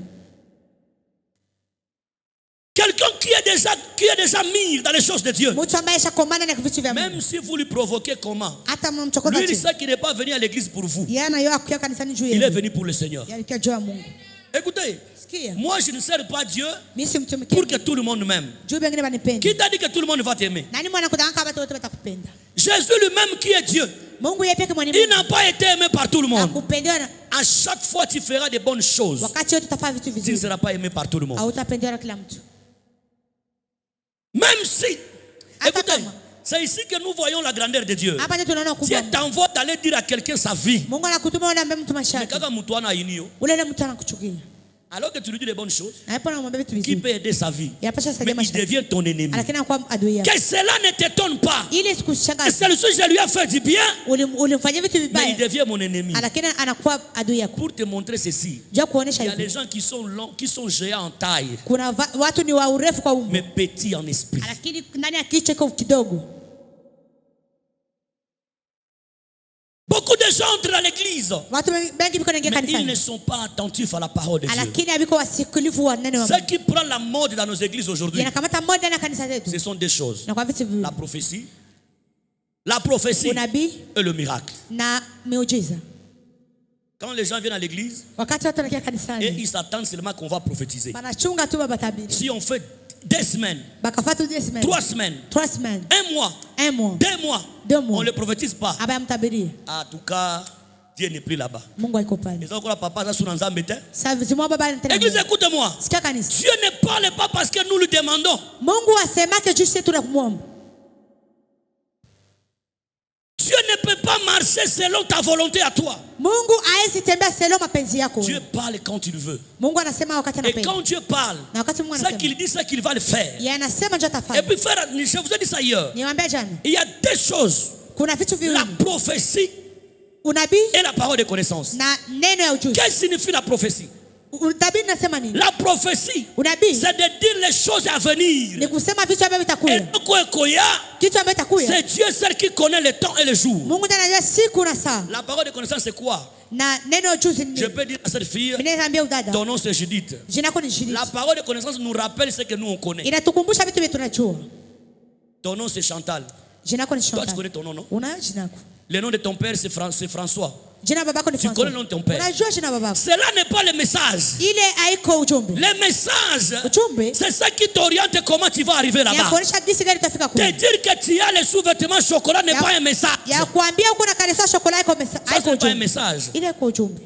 Quelqu'un qui est déjà mis dans les choses de Dieu. Mtu ambaye shakomana na vitu vya Mungu. Même si vous lui provoquez comment, Hata mnamchokoza lui il tu. sait qu'il n'est pas venu à l'église pour vous. Yeye anayo akuya kanisani juu Il est yenu. venu pour le Seigneur. Yalikia juu ya Mungu. Écoutez, Sikia. moi je ne sers pas Dieu Mimi simtumikie. pour que tout le monde m'aime. Juu wengine wanipende. Qui t'a dit que tout le monde va t'aimer? Nani mwana kudanga watu wote watakupenda? Jésus lui-même qui est Dieu, Mungu yeye pekee il n'a pas été aimé par tout le monde. akupendewa na À chaque fois tu feras des bonnes choses, wakati wote utafanya vitu tu ne vizuri. seras pas aimé par tout le monde. Hautapendewa na kila mtu. Même si, écoutez, kama. c'est ici que nous voyons la grandeur de Dieu. Hapa ndio tunaona Dieu ukubwa. t'envoie d'aller dire à quelqu'un sa vie. Mungu anakutuma unaambia mtu maisha Mais yake. quand mtu ana inio, Ule ile mtu anakuchukia. alors que tu lui dis des bonnes choses, Na hapo anamwambia vitu qui vizuri. peut aider sa vie, Yapasha mais saidia il maisha. devient ton ennemi. Lakini anakuwa adui yako. Que cela ne t'étonne pas. Ile sikushangaza. Celui-ci, je lui ai fait du bien, Ulimfanyia vitu mais il vibaya. devient mon ennemi. Lakini anakuwa adui yako. Pour te montrer ceci, Jua kuonesha il y a hivi. des gens qui sont longs, qui sont géants en taille, Kuna watu ni wa urefu kwa umbo. mais petits en esprit. Lakini ndani ya kichwa iko kidogo. Beaucoup de gens entrent à l'église, Watu wengi biko naingia mais ils ne kanisani. sont pas attentifs à la parole de Dieu. Lakini abiko wasikilivu wa neno wa Ce Mungu. qui prend la mode dans nos églises aujourd'hui, Yanakamata moja na kanisa ce zetu. sont deux choses. Na kwa vitu viwili. La prophétie Unabii et le miracle. na miujiza. Quand les gens viennent à l'église Wakati watu wanaingia et kanisani, ils s'attendent seulement qu'on va prophétiser. banachunga tu baba tabiri. Si on fait 2 semaines, Bakafatu 2 semaines. 3 semaines, 3 semaines. 1 mois, 1 mois. 2 mois, 2 on mois. ne le prophétise pas. Aba mtabirie. En tout cas, Dieu n'est plus là-bas. Mungu haiko pale. Les autres, papa, ça, sous un zambete. Sasa zimwa baba anatenda. Église, écoute-moi. Sikia kanisa. Dieu ne parle pas parce que nous lui demandons. Mungu asemake juu sisi tunamwomba. Dieu ne peut pas marcher selon ta volonté à toi. Mungu haezi tembea selo mapenzi yako. Dieu parle quand il veut. Mungu anasema wakati Et anapenda. quand Dieu parle, Na wakati Mungu ce anasema. qu'il dit, c'est qu'il va le faire. Yeye anasema ndio Et atafanya. puis, frère, je vous ai dit ça hier. Niwaambia jana. Il y a deux choses. Kuna vitu viwili. La prophétie Unabii et la parole de connaissance. na neno ya ujuzi. Qu'est-ce que signifie la prophétie? Unabii nasema nini? La prophétie, Unabii c'est de dire les choses à venir. ni kusema vitu ambavyo Et vitakuja. donc, Koya, Kitu ambacho kitakuja. c'est Dieu seul qui connaît le temps et le jour. Mungu ndiye anajua siku na saa. La parole de connaissance, c'est quoi? Na neno ya ujuzi ni Je nini? peux dire à cette fille, Mimi naambia udada. ton nom c'est Judith. Jina lako ni Judith. La parole de connaissance nous rappelle ce que nous on connaît. Inatukumbusha vitu vyetu tunajua. Ton nom c'est Chantal. Jina lako ni Toi, tu Chantal. connais ton nom, non? Una jina lako. Le nom de ton père, c'est François. Jina babako ni Tu François. connais le nom de ton père. Unajua jina babako. Cela n'est pas le message. Ile haiko ujumbe. Le message, Ujumbe c'est ça qui t'oriente comment tu vas arriver ya là-bas. kuonesha jinsi gani utafika Te kule. dire que tu as les sous-vêtements chocolat n'est pas un message. Ya kuambia uko na kanisa shokola haiko Ça, haiko c'est pas un ujumbe. message. Ile haiko ujumbe.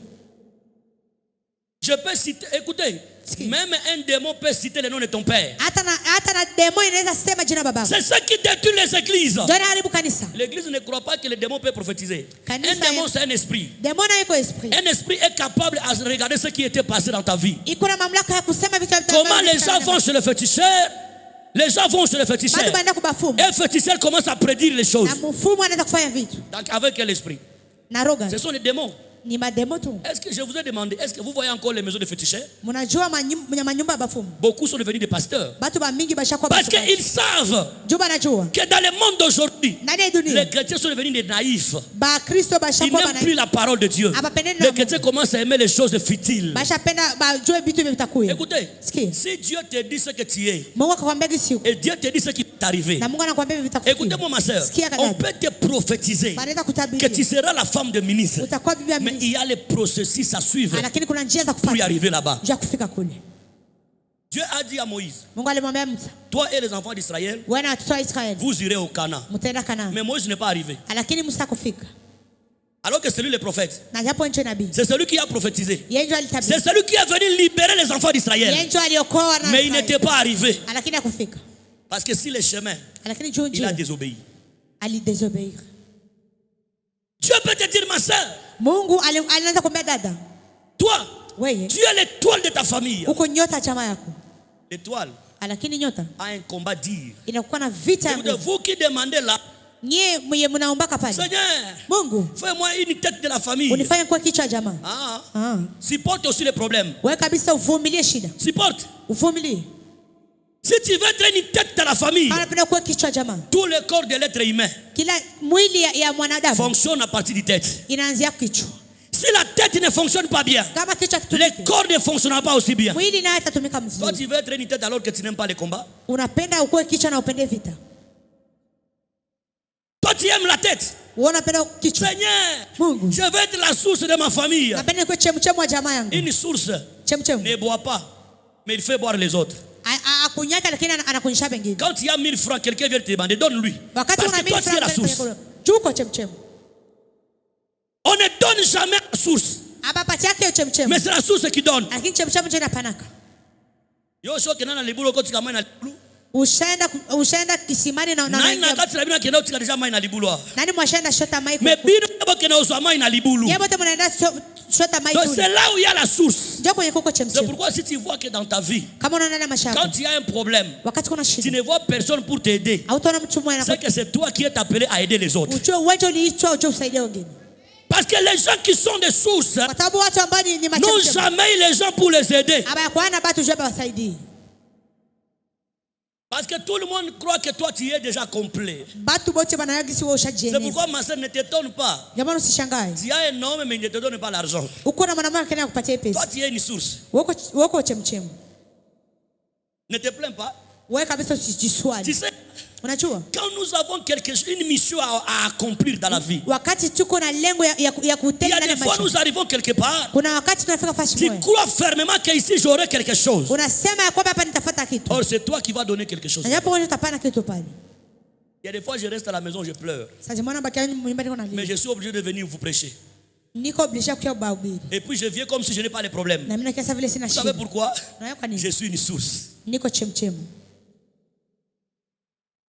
Je peux citer, écoutez, même un démon peut citer le nom de ton père. Hata na demo inaweza sema jina babako. C'est ça qui détruit les églises. Ndio inaharibu kanisa. L'église ne croit pas que le démon peut prophétiser. Kanisa Un démon, c'est un esprit. Demo na iko esprit. Un esprit est capable de regarder ce qui était passé dans ta vie. Iko na mamlaka ya kusema vitu Comment les gens vont chez le féticheur? Les gens vont chez le féticheur. Batu baenda kubafumu. Et le féticheur commence à prédire les choses. Na mfumu anaweza kufanya vitu. Donc avec quel esprit? Na roga. Ce sont les démons. Ni mademo tu. Est-ce que je vous ai demandé, est-ce que vous voyez encore les maisons de féticheurs? Mnajua manyumba ya bafumu. Beaucoup sont devenus des pasteurs. Batu ba mingi bashakuwa Parce batu. qu'ils savent Juba najua. que dans le monde d'aujourd'hui, Ndani ya dunia. les chrétiens sont devenus des naïfs. Ba Kristo Ils bashakuwa n'aiment plus bana. la parole de Dieu. Abapendeni Les na chrétiens commencent à aimer les choses futiles. bashapenda bajue vitu vitakuya. Écoutez, Sikia. si Dieu te dit ce que tu es, Mungu akakwambia siku. et Dieu te dit ce qui peut t'arriver, Na Mungu anakuambia vitakuya. écoutez-moi ma soeur, Sikia on kadada. peut te prophétiser Banaweza que kutabiri. tu seras la femme de ministre. Utakuwa bibi ya Mais ministri. il y a les processus à suivre Lakini kuna njia za pour y kufuata. arriver là-bas. Ya kufika kule. Dieu a dit à Moïse, Mungu alimwambia Musa, toi et les enfants d'Israël, wewe na watoto wa Israeli vous irez au Canaan. mtaenda Kanaani. Mais Moïse n'est pas arrivé. Lakini Musa kufika. Alors que c'est lui le prophète. Na japo nje nabii. C'est celui qui a prophétisé. Yeye ndio alitabiri. C'est celui qui est venu libérer les enfants Yeye d'Israël. ndio aliokoa na Mais il Israeli. n'était pas arrivé. Lakini hakufika. Parce que si les chemins, Lakini juu il a njia désobéi. alidesobeyir. Dieu peut te dire, ma soeur, Mungu alianza kumwambia dada, toi, wewe tu es l'étoile de ta famille. uko nyota chama yako. L'étoile Lakini nyota a un combat dire. inakuwa na vita ya Écoutez, nguvu. vous qui demandez là, Nyie mwenye mnaombaka pale. Seigneur, Mungu, fais-moi une tête de la famille. unifanye kuwa kichwa ya jamaa. Ah, supporte aussi les problèmes. Wewe kabisa uvumilie shida. Supporte. Uvumilie. Si tu veux être une tête de la famille, Anapenda kuwa kichwa ya jamaa. tout le corps de l'être humain Kila mwili ya mwanadamu fonctionne à partir de tête. inaanzia kichwa. Si la tête ne fonctionne pas bien, Kama kichwa le kitumike, corps ne fonctionnera pas aussi bien. mwili naye atatumika Toi, mzuri. tu veux être une tête alors que tu n'aimes pas les combats. Unapenda ukuwe kichwa na upende vita. Toi, tu aimes la tête. Unapenda kichwa. Seigneur, Mungu. je veux être la source de ma famille. Napenda kwa chemchemu wa jamaa yangu. Une source Chemchemu. ne boit pas, mais il fait boire les autres. Akunyaka lakini anakunyisha wengine. Quand il y a 1000 francs, quelqu'un vient te demander, donne-lui. Parce Wakati una que toi, tu es la source. Juko chemchemu. On ne donne jamais la source. Abapatia yake chemchemu. Mais c'est la source qui donne. Lakini chemchemu ndio inapanaka. Yo sio kenana libulo ko tika mai na libulo. Ushaenda kisimani na Nani na kati labina kenda utika deja mai na libulo. Nani mwashaenda shota mai? Mais bino kaba kena uswa mai na libulo. Yeye wote mnaenda shota mai. Donc c'est là où il y a la source. Ndio kwenye kuko C'est chemchemu. pourquoi si tu vois que dans ta vie, Kama unaona na mashaka. quand il y a un problème, Wakati kuna tu shida. ne vois personne pour t'aider. Hautaona mtu mmoja C'est que c'est toi qui es appelé à aider les autres. ujue wewe uliitwa uje usaidie wengine. Parce que les gens qui sont des sources Kwa sababu watu ambao ni n'ont machemchemu. jamais eu les gens pour les aider. Aba kwana batu uje bawasaidie. Parce que tout le monde croit que toi tu es déjà complet. Batu bote banayagisi wewe C'est ushajieneza. pourquoi ma soeur ne t'étonne pas. Jamani usishangae. Tu as un homme mais il ne te donne pas l'argent. Uko na mwanamke kana kupatia pesa. Toi tu es une source. Wako chemchemu. Ne te plains pas. Wewe kabisa Tu usijiswali. sais, Unajua? quand nous avons une mission à accomplir dans la vie, Wakati tuko na lengo ya il y kutenda a ndani des ya fois maisha. nous arrivons quelque part. Kuna wakati tunafika fasi Tu moja. crois fermement qu'ici j'aurai quelque chose. Unasema ya kwamba hapa nitafuta kitu. Or c'est toi qui vas donner quelque chose. Na japo wewe utapana kitu pale. Il y a des fois je reste à la maison, je pleure. Sasa mwana baki nyumbani kuna Mais nini? je suis obligé de venir vous prêcher. Niko obligé kuja kuhubiri. Et puis je viens comme si je n'ai pas de problème. Na mimi nakiasa vile sina Vous savez shida. pourquoi? Unajua kwa nini? Je suis une source. Niko chemchemu.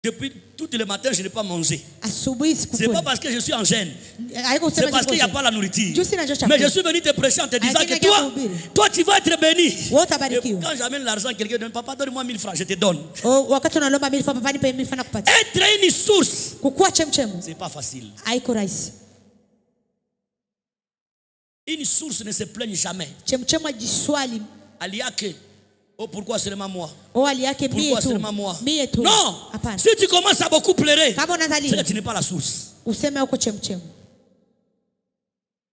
Depuis tout le matin, je n'ai pas mangé. Asubuhi C'est pas sikukula. parce que je suis en gêne. Haiko C'est kusema parce qu'il n'y a pas la nourriture. Mais je suis venu te prêcher en te disant que toi tu vas être béni. Wewe Et utabarikiwa. quand j'amène l'argent, quelqu'un donne, papa, donne-moi 1000 francs, je te donne. Wakati unalomba 1000 papa nipe 1000 fana kupatia. Être une source, Kukua chemchemu c'est pas facile. haiko rahisi. Une source ne se plaigne jamais. Chemchemu ajiswali. Aliake, oh pourquoi seulement moi? Hali yake mie Pourquoi tu. seulement moi? Mie tu. Non. Hapana. Si tu commences à beaucoup pleurer, Kama c'est unazalia que tu n'es pas la source. useme uko chemchemu.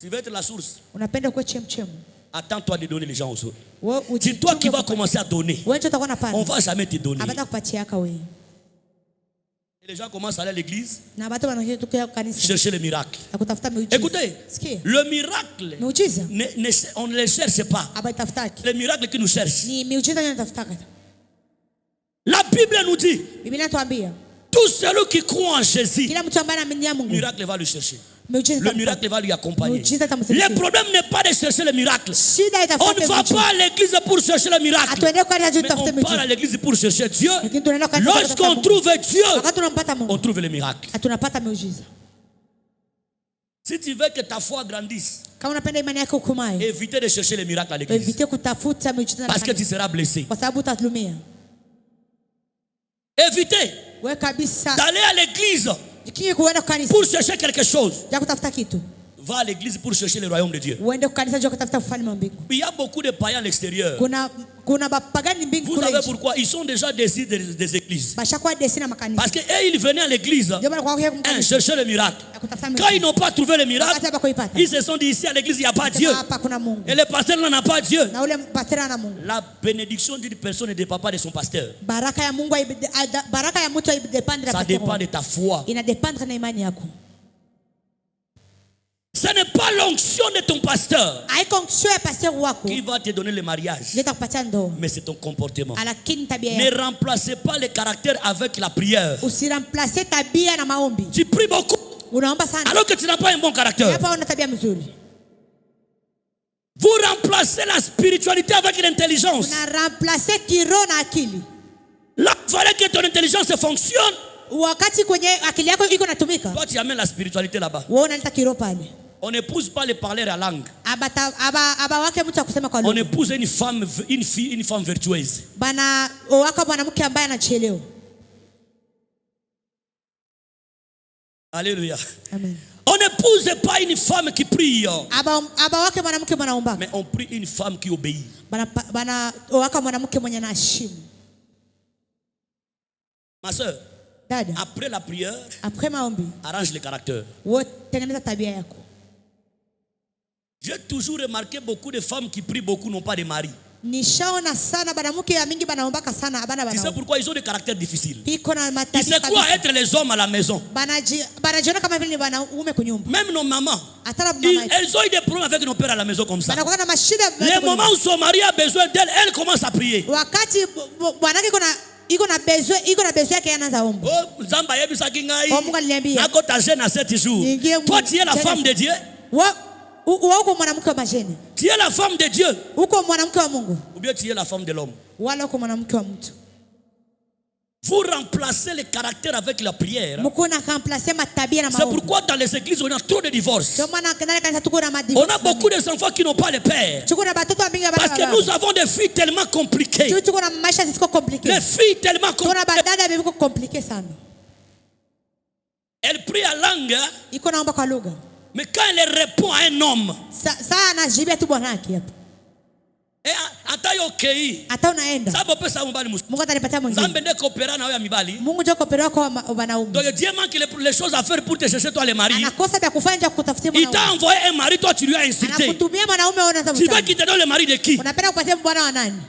Tu veux être la source. Unapenda uko chemchemu. Attends-toi de donner les gens aux autres. Wewe C'est toi qui vas commencer à donner. Wewe ndio utakuwa On unapanda. ne va jamais te donner. Abata kupatia yaka wewe. Et les gens commencent à aller à l'église, Na watu wanakuja tukia kanisa chercher le miracle. na kutafuta miujiza. Écoutez, Sikia. le miracle, Miujiza on ne les cherche pas. abaitafutaki. Le miracle qui nous cherche. Ni miujiza ndio natafutaka. La Bible nous dit, Biblia inatuambia tout celui qui croit en Jésus, kila mtu ambaye anaamini le Mungu, miracle va le chercher. miujiza Le miracle va lui accompagner. Miujiza itamsaidia. Le problème n'est pas de chercher le miracle. Shida On itafuta ne va pas à l'église pour chercher le miracle. Atuende kwa nini Mais tutafute on part à miujiza. l'église pour chercher Dieu. Lakini tunaenda kwa kanisa kutafuta Lorsqu'on Mungu. trouve Dieu, Wakati tunampata on Mungu, trouve le miracle. tunapata miujiza. Si tu veux que ta foi grandisse, Kama unapenda imani yako ukumae, évitez de chercher le miracle à l'église. evite kutafuta miujiza Parce que na tu seras blessé. kwa sababu utatumia. Évitez Wewe kabisa d'aller à l'église ikii kuenda kwa kanisa pour chercher quelque chose. ya kutafuta kitu. Va à l'église pour chercher le royaume de Dieu. Uende kwa kanisa ya kutafuta ufalme wa mbingu. Il y a beaucoup de païens à l'extérieur. Kuna bapagani mbingu Vous kule savez nje. pourquoi? Ils sont déjà déçus des églises. Bashakuwa desi na makanisa. Parce qu'eux, ils venaient à l'église Ndio maana kwa chercher le miracle. ya kutafuta Quand ils n'ont pas trouvé le miracle, Wakati hapa kuipata. ils se sont dit ici à l'église, il n'y a pas Dieu. Hapa kuna Mungu. Et le pasteur n'en a pas Dieu. Na ule pastor ana Mungu. La bénédiction d'une personne ne dépend pas de son pasteur. Baraka ya Mungu baraka ya mtu haidepende na Ça pastor. dépend de ta foi. Inadependre na imani yako. Ce n'est pas l'onction de ton pasteur Haiko sio ya pastor wako. qui va te donner le mariage, Ndio atakupatia ndoa. mais c'est ton comportement. Lakini tabia Ne yako. remplacez pas le caractère avec la prière. Usiramplace tabia na maombi. Tu pries beaucoup Unaomba sana. alors que tu n'as pas un bon caractère. Hapa una tabia nzuri. Vous remplacez la spiritualité avec l'intelligence. Una remplace kiroho na akili. Là, il fallait que ton intelligence fonctionne. Wakati kwenye akili yako iko natumika, Toi, tu amènes la spiritualité là-bas. wewe unaleta kiroho pale. On n'épouse pas les parleurs à langue. Aba wake mtu akusema kwa On lugha. épouse une femme, une femme vertueuse. Bana waka mwanamke ambaye anachelewa. Alléluia. Amen. On n'épouse pas une femme qui prie, Aba wake mwanamke mwanaomba. mais on prie une femme qui obéit. Bana waka mwanamke mwenye anaheshimu. Ma soeur, Dada, après la prière, après maombi, arrange le caractère. wewe tengeneza tabia yako. J'ai toujours remarqué beaucoup de femmes qui prient beaucoup n'ont pas de mari. Nishaona sana banamuke ya mingi banaombaka sana abana Tu sais bana. pourquoi ils ont des caractères difficiles? Iko na Ils matatizo. se croient être les hommes à la maison. Banajiona kama vile ni banaume kunyumba. Même nos mamans, Atara mama. elles ont eu des problèmes avec nos pères à la maison comme ça. Banakuwa na mashida. Les moments où son mari a besoin d'elle, elle commence à prier. Wakati bwanake iko na besoin yake anaanza omba. Oh, Zamba yebisa kingai. Oh, Mungu aliniambia. Nako ta jeune à 7 jours. Toi tu es la femme de Dieu. Uko mwanamke wa majeni. Tu es la femme de Dieu. Uko mwanamke wa Mungu. Ou bien tu es la femme de l'homme. Wala uko mwanamke wa mtu. Vous remplacez le caractère avec la prière. Mukuna remplacer matabia na C'est maombi. pourquoi dans les églises on a trop de divorces. Ndio maana kana kanisa tuko na On madivorce. a beaucoup d'enfants qui n'ont pas le père. Tuko na batoto wa mingi Parce que nous avons des filles tellement compliquées. tuko na maisha ziko compliqué. Les filles tellement Tuko na compliquées. badada biko compliqué sana. Elles prient à langue, Iko naomba kwa lugha. mais quand elle répond à un homme, Saa anajibia tu bwanake hapo. hata yokei. Hata unaenda. Sababu pesa mbali musu. Mungu atanipatia mwingine. Zambe ndeko coopérer na wewe mibali. Mungu ndio kopera kwa wanaume. Donc Dieu manque les choses à faire pour te chercher toi les maris. Anakosa vya kufanya kutafutia Il mwanaume. t'a envoyé un mari, toi tu lui as insulté. Anakutumia mwanaume wewe Tu veux unatafuta. qu'il te donne le mari de qui? Unapenda kupatia bwana wa nani?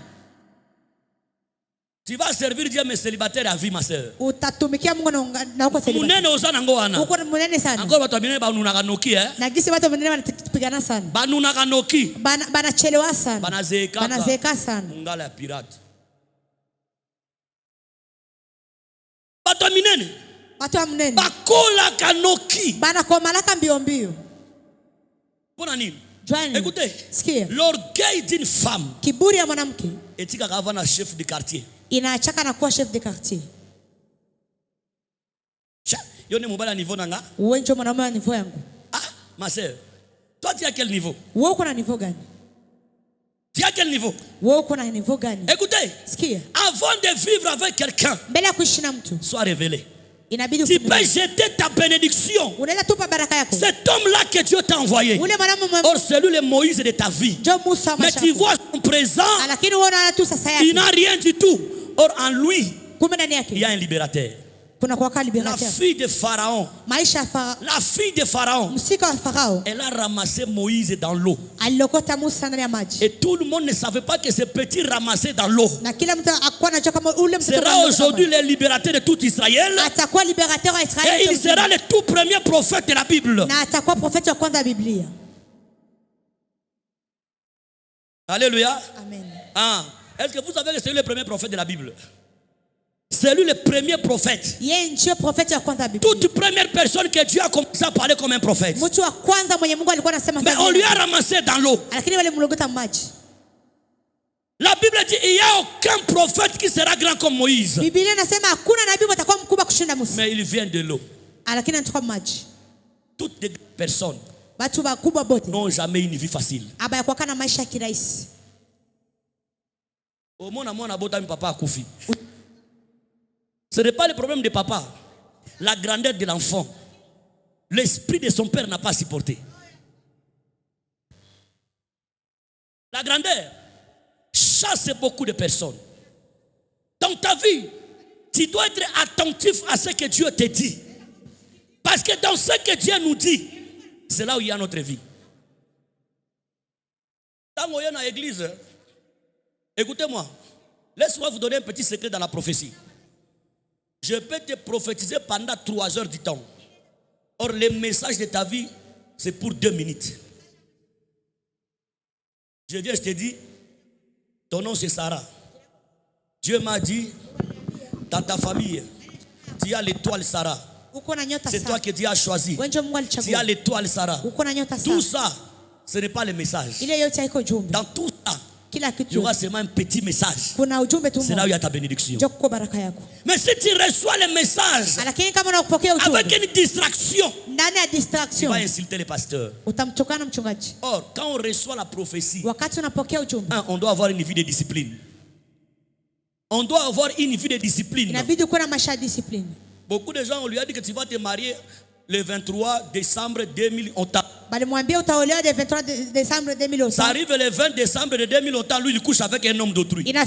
Tu vas servir Dieu mais célibataire à vie ma sœur. Utatumikia Mungu na uko celibate. Munene osana ngo wana. Uko munene sana. Encore watu wengine banunaka noki Na gisi watu wengine wanapigana sana. Banunaka noki. Banachelewa sana. Banazeeka sana. Ngala ya pirate. Watu minene. Watu wa mnene. Bakola kanoki. Banakomalaka mbio mbio. Bona nini? Joani. Écoutez. Sikia. L'orgueil d'une femme. Kiburi ya mwanamke. Etika kavana chef de quartier. Inaachaka na kuwa chef de quartier. Yone mobala niveau nanga? Wewe ndio mwanaume wa niveau yangu. Ah, ma sœur. Toi tu es à quel niveau? Wewe uko na niveau gani? Tu es à quel niveau? Wewe uko na niveau gani? Écoutez. Sikia. Avant de vivre avec quelqu'un, Mbele ya kuishi na mtu. sois révélé. Inabidi Tu peux jeter ta bénédiction. Unaweza tupa baraka yako. Cet homme-là que Dieu t'a envoyé. Ule mwanamume Or, c'est lui le Moïse de ta vie. ndio Musa wa Mais maisha tu yako. vois son présent, Lakini unaona tu sasa il yake. n'a rien du tout. Or, en lui, Kumbe ndani il y a yake un libérateur. kuna kwa La liberateur. fille de Pharaon, Maisha ya la fille de Pharaon, msika wa Farao elle a ramassé Moïse dans l'eau. alilokota Musa ndani ya maji. Et tout le monde ne savait pas que ce petit ramassé dans l'eau Na kila mtu akuwa anajua kama ule mtoto sera aujourd'hui le libérateur de tout Israël. atakuwa liberateur wa Et Israeli. il sera le tout premier prophète de la Bible. Na atakuwa profeti wa kwanza wa Biblia. Alléluia. Amen. Ah, est-ce que vous savez que c'est lui le premier prophète de la Bible? C'est lui le premier prophète. Yeye ndiye profeti wa kwanza wa Biblia. Toute première personne que Dieu a commencé à parler comme un prophète. Mtu wa kwanza mwenye Mungu alikuwa anasema Mais on lui a ramassé dans l'eau. lakini wale mlogota maji. La Bible dit il n'y a aucun prophète qui sera grand comme Moïse. Biblia inasema hakuna nabii atakuwa mkubwa kushinda Musa. Mais il vient de l'eau. Lakini anatoka maji. Toutes les personnes Watu wakubwa bote n'ont jamais une vie facile. aba yakuwa kana maisha ya kirahisi. Au monde, mon bota mi papa a koufi. Ce n'est pas le problème de papa. La grandeur de l'enfant. L'esprit de son père n'a pas supporté. La grandeur chasse beaucoup de personnes. Dans ta vie, tu dois être attentif à ce que Dieu te dit. Parce que dans ce que Dieu nous dit, c'est là où il y a notre vie. Quand on est dans l'église, écoutez-moi, laisse-moi vous donner un petit secret dans la prophétie. Je peux te prophétiser pendant 3 heures du temps. Or, le message de ta vie, c'est pour 2 minutes. Je viens, je te dis, ton nom c'est Sarah. Dieu m'a dit, dans ta famille, tu as l'étoile Sarah. C'est toi que Dieu a choisi. Tu as l'étoile Sarah. Tout ça, ce n'est pas le message. Dans tout ça, il y aura seulement un petit message. C'est là où il y a ta bénédiction. Mais si tu reçois le message avec une distraction, tu vas insulter les pasteurs. Or, quand on reçoit la prophétie, on doit avoir une vie de discipline. On doit avoir une vie de discipline. Beaucoup de gens, on lui a dit que tu vas te marier le 23 décembre 2000. Ça arrive le 20 décembre de 2000, lui il couche avec un homme d'autrui. Tu veux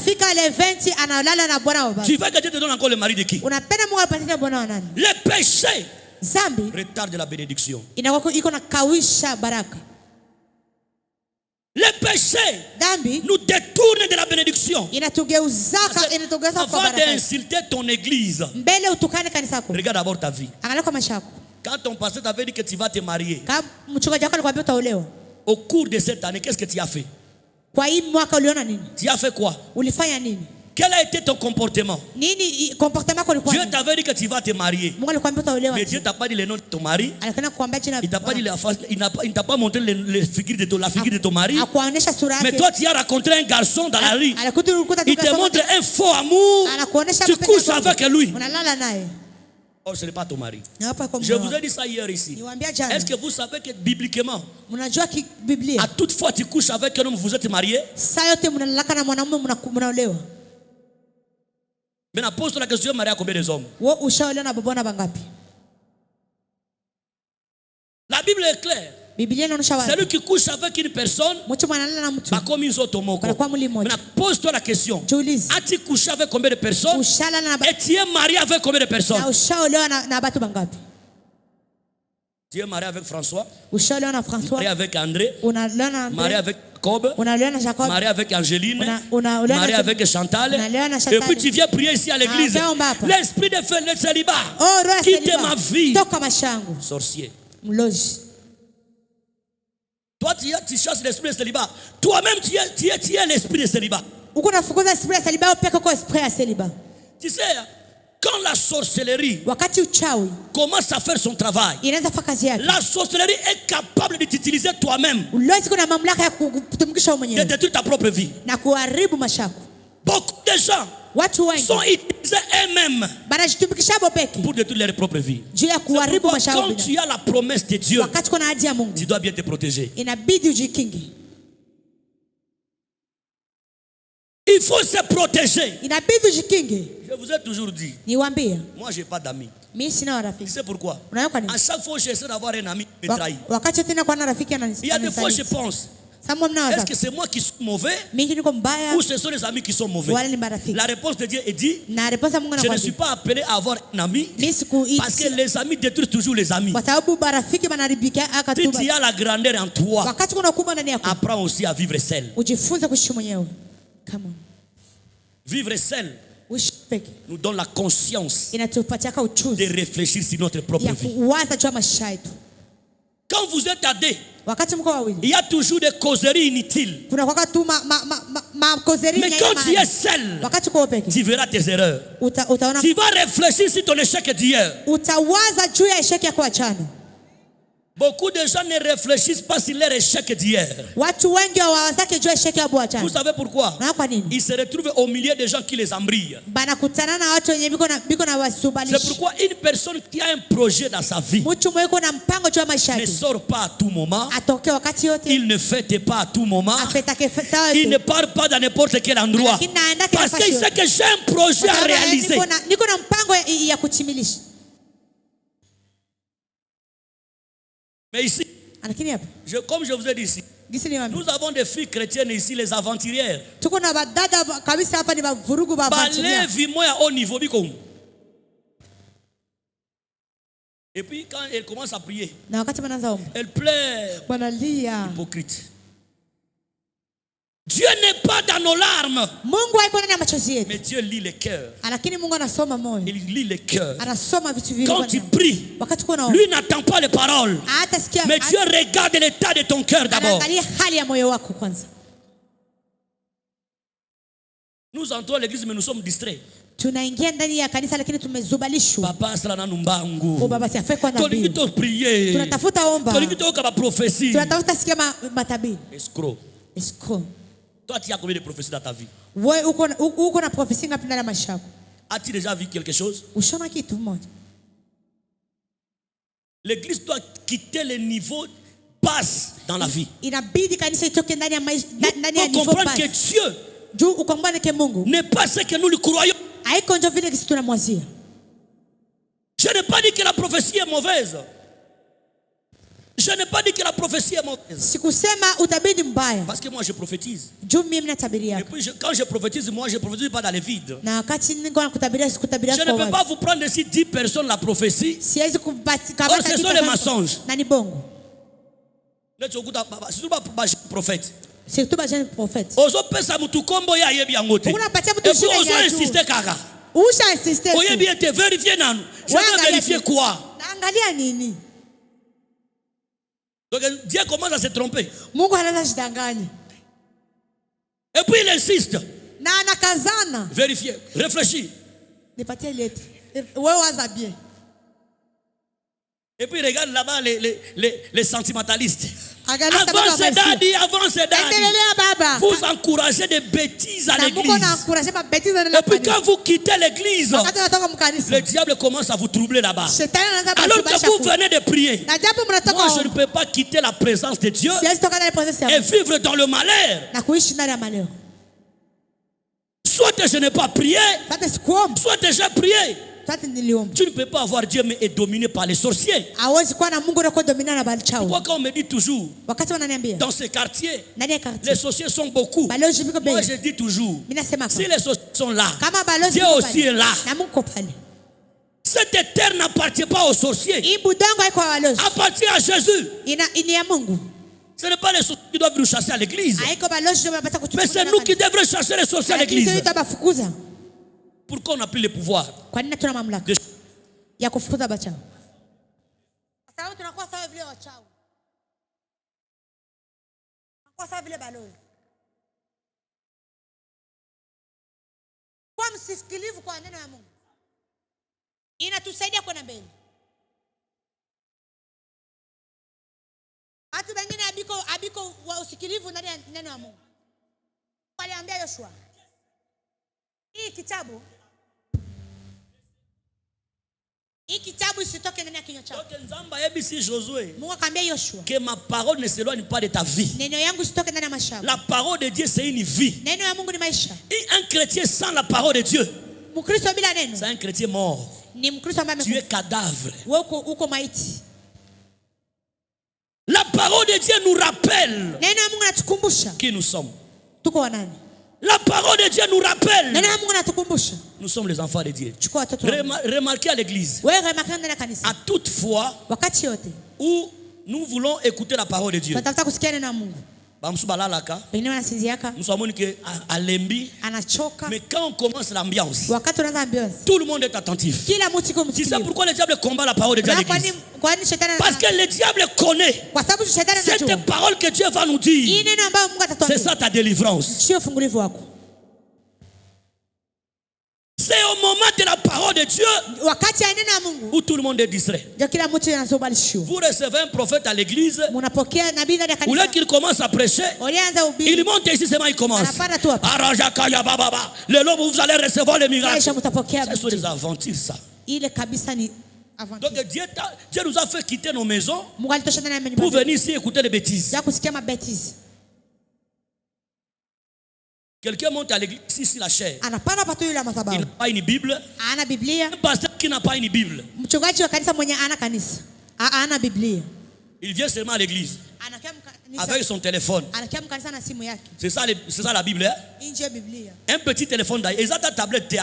que Dieu te donne encore le mari de qui? Le péché retarde la bénédiction. Le péché Dhambi nous détourne de la bénédiction. inatugeuza kwa Avant baraka. d'insulter ton église, Mbele utukane kanisa lako. regarde d'abord ta vie. Angalia kwa maisha yako. Quand ton pasteur t'avait dit que tu vas te marier, Kama mchungaji wako alikwambia utaolewa, au cours de cette année, qu'est-ce que tu as fait? kwa hii mwaka uliona nini? Tu as fait quoi? Ulifanya nini? Quel a été ton comportement? Nini comportement yako ilikuwa Dieu nini? t'avait dit que tu vas te marier. Mungu alikwambia utaolewa. Mais Dieu t'a pas dit le nom de ton mari. Alikana kuambia jina. Il t'a pas dit la face, il ne t'a pas montré la figure de ton mari. Akuonesha sura yake. Mais toi, tu as rencontré un garçon dans la rue. Alikuta Il te montre un faux amour. anakuonesha Tu couches avec lui. Unalala naye. Or, ce n'est pas ton mari. Na hapa kwa Je vous ai dit ça hier ici. Niwaambia jana. Est-ce que vous savez que bibliquement, Mnajua Biblia, à toute fois tu couches avec un homme, vous êtes marié? saa yote mnalalaka na mwanamume mnaolewa. Maintenant, pose-toi la question, marié à combien de hommes? Wewe ushaolewa na babona bangapi? La Bible est claire. Biblia inaonyesha wazi. Celui qui couche avec une personne, Mtu mwanalala na mtu. pas comme une autre moko. Maintenant, pose-toi la question. Jiulize. As-tu couché avec combien de personnes? Ushalala na Et tu es marié avec combien de personnes? na ushaolewa na watu bangapi? Tu es marié avec François, Ushaolewa na François. marié avec André, Unaolewa na marié avec Jacob, unaolewa na Jacob. marié avec Angéline, Unaolewa marié na avec Chantal. Unaolewa na Et Chantal. puis tu viens prier ici à l'église. Ah, hapa. L'esprit de le célibat. Oh, roho ya Quitte celibat. ma vie. Toka mashangu. Sorcier. Mlozi. Toi, tu chasses l'esprit de célibat. Toi-même, tu es l'esprit de célibat. Uko nafukuza esprit ya celibat, upeka kwa esprit ya celibat. Tu sais, quand la sorcellerie Wakati uchawi commence à faire son travail, inaanza fanya kazi yake, la sorcellerie est capable de t'utiliser toi-même, ulozi kuna mamlaka ya kutumikisha wewe de mwenyewe détruire ta propre vie. na kuharibu mashako. Beaucoup de gens Watu wengi sont utilisés eux-mêmes banajitumikisha hapo peke pour détruire leur propre vie. juu ya C'est kuharibu pourquoi mashako. quand tu as la promesse de Dieu, Wakati kuna ahadi ya Mungu tu dois bien te protéger. inabidi ujikinge, Il faut se protéger. inabidi ujikinge. Je vous ai toujours dit, Niwaambie, moi je n'ai pas d'amis. mimi sina Tu marafiki. sais pourquoi? Unaona kwa nini? À chaque fois, j'essaie d'avoir un ami qui me trahit. Wakati tena kwa na rafiki Il y a des fois, je ananisaliti. pense, Samu est-ce mnawaza que c'est moi qui suis mauvais mimi niko mbaya ou ce sont les amis qui sont mauvais? wale ni marafiki? La réponse de Dieu est dit, Na reposa Mungu je ne suis anakuambia pas appelé à avoir un ami mimi parce que les amis détruisent toujours les amis. kwa sababu marafiki banaribika Si akatuba. tu as la grandeur en toi, Wakati kuna ukubwa ndani yako, apprends aussi à vivre seul. ujifunze kuishi mwenyewe. Come on. Vivre seul Uishi peke. nous donne la conscience Inatupatia de uchuzi réfléchir sur notre propre ya vie. kuwaza juu ya maisha yetu. Quand vous êtes à deux, Wakati mko wawili il y a toujours des causeries inutiles. kuna kwa tu kozeri Mais quand tu es seul, wakati uko peke tu verras tes erreurs. utaona Tu vas réfléchir sur ton échec d'hier. utawaza juu ya esheki yako ya jana. Beaucoup de gens ne réfléchissent pas sur leur échec d'hier. Watu wengi hawawazake juu ya esheki yao ya Vous jana. savez pourquoi? Na kwa nini? Ils se retrouvent au milieu des gens qui les embrillent. Banakutana na watu wenye biko na C'est wasubalishi. pourquoi une personne qui a un projet dans sa vie Mtu mwenye kuna mpango juu ya maisha ne yake sort pas à tout moment. atoke wakati yote, Il ne fête pas à tout moment. afetake sawa Il tu. ne part pas dans n'importe quel endroit. Lakini naenda kila Parce qu'il nafasi sait que j'ai un projet à réaliser. niko na mpango ya kutimilisha. Mais ici, Lakini hapa comme je vous ai dit ici, gisi ni wapi? nous avons des filles chrétiennes ici, les aventurières. Tuko na badada kabisa hapa ni bavurugu ba Balé vimo à haut niveau, biko. Et puis quand elle commence à prier, na wakati wanaanza omba elle pleure. wanalia. Hypocrite. Dieu n'est pas dans nos larmes, Mungu haiko ndani ya machozi yetu, mais Dieu lit les cœurs. lakini Mungu anasoma moyo, Il lit les cœurs. anasoma vitu vingi. Quand tu pries, Wakati kuna omba lui n'attend pas les paroles, hata sikia, mais Dieu regarde l'état de ton cœur d'abord. anaangalia hali ya moyo wako kwanza. Nous entrons à l'église, mais nous sommes distraits. Tunaingia ndani ya kanisa lakini tumezubalishwa. Papa, cela n'a O numbangu. baba si afai kwa Tolingi nabii. to prier. Tunatafuta omba. Tolingi to kaba prophétie. Tunatafuta sikia matabiri. Escroc. Escroc. Toi, tu as combien de prophéties dans ta vie? Wewe uko na prophecy ngapi ndani ya maisha yako? As-tu déjà vu quelque chose? Ushona kitu moja. L'église doit quitter le niveau bas dans la vie. Inabidi kanisa itoke ndani ya maisha, ndani ya Pour niveau comprendre que basi. Dieu Juu ukombane ke Mungu. n'est pas ce que nous le croyons. Haiko ndio vile kisi tunamwazia. Je n'ai pas dit que la prophétie est mauvaise. Je n'ai pas dit que la prophétie est mauvaise. Sikusema utabiri mbaya. Parce que moi je prophétise. Juu mimi natabiria. Et puis quand je prophétise, moi je ne prophétise pas dans les vides. Na wakati niko nakutabiria sikutabiria Je kwa ne peux wazi. pas vous prendre ici 10 personnes la prophétie. Siwezi kubatika Or, ce sont les mensonges. na ni bongo. Surtout pas prophète. Surtout les jeunes prophètes. Ozo pesa mutu kombo ya yebi yangote. Unapatia mtu Et puis jina ozo ya insister kaka. Usha insister. Oye bien te vérifier nanu. Je vais vérifier quoi? Naangalia nini? Donc Dieu commence à se tromper. Mungu anaanza kujidanganya. Et puis il insiste. Na anakazana. Vérifier, réfléchir. Nipatie lettre. Wewe waza bien. Et puis regarde là-bas les sentimentalistes. Avance daddy. Vous encouragez des bêtises à l'église. Et puis quand vous quittez l'église, le diable commence à vous troubler là-bas. Alors que vous venez de prier. Moi, je ne peux pas quitter la présence de Dieu et vivre dans le malheur. Soit je n'ai pas prié, soit j'ai prié. Tu ne peux pas avoir Dieu mais est dominé par les sorciers. Pourquoi quand on me dit toujours dans ces quartiers les sorciers sont beaucoup, moi je dis toujours si les sorciers sont là, Dieu aussi est là. Cette terre n'appartient pas aux sorciers, appartient à Jésus. Ce n'est pas les sorciers qui doivent nous chasser à l'église, mais c'est nous qui devons chasser les sorciers à l'église. Pourquoi on n'a plus le pouvoir? Ya kufukuza bachawi. Sababu tunakuwa sawa vile wachawi. Tunakuwa sawa vile balozi. Kwa msisikilivu kwa neno la Mungu. Inatusaidia kwenda mbele. Watu wengine abiko wa usikilivu ndani ya neno la Mungu. Waliambia Yoshua, hii kitabu isitoke ndani ya kinywa chako. Donc Nzamba yebisi Josué Mungu akamwambia Yoshua, que ma parole ne s'éloigne pas de ta vie. Neno yangu isitoke ndani ya maisha yako. La parole de Dieu c'est une vie. Neno ya Mungu ni maisha. Et un chrétien sans la parole de Dieu, Mkristo bila neno, c'est un chrétien mort. Ni Mkristo ambaye tu es cadavre. Wewe uko maiti. La parole de Dieu nous rappelle Neno ya Mungu natukumbusha qui nous sommes. Tuko wanani? La parole de Dieu nous rappelle. Neno ya Mungu natukumbusha. Nous sommes les enfants de Dieu. Remarquez à l'église. À toute fois où nous voulons écouter la parole de Dieu. Nous sommes à l'embi. Mais quand on commence l'ambiance, tout le monde est attentif. Tu sais pourquoi le diable combat la parole de Dieu à l'église? Parce que le diable connaît cette parole que Dieu va nous dire. C'est ça ta délivrance. C'est au moment de la parole de Dieu où tout le monde est distrait. Vous recevez un prophète à l'église, où là qu'il commence à prêcher, il monte ici seulement il commence. Le lobby vous allez recevoir les miracles. Ce sont des aventures ça. Donc Dieu nous a fait quitter nos maisons pour venir ici écouter les bêtises. Quelqu'un monte à l'église ici la chair. Il n'a pas une Bible. Un pasteur qui n'a pas une Bible. Il vient seulement à l'église avec son téléphone. C'est ça la Bible. Hein? Un petit téléphone d'ailleurs. Ils ont ta tablette.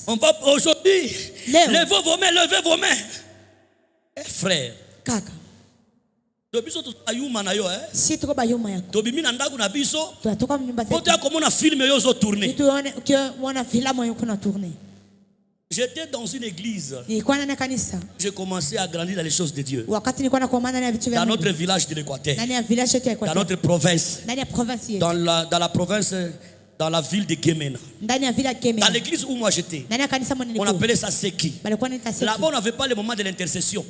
On va aujourd'hui. Levez vos mains. Eh, frère. Si tuko bayuma yako. J'étais dans une église. J'ai commencé à grandir dans les choses de Dieu. Dans notre village de l'Équateur. Dans notre province. Dans la province. Dans la ville de Gemena. Dans l'église où moi j'étais, on appelait ça Seki. Là-bas, on n'avait pas le moment de l'intercession.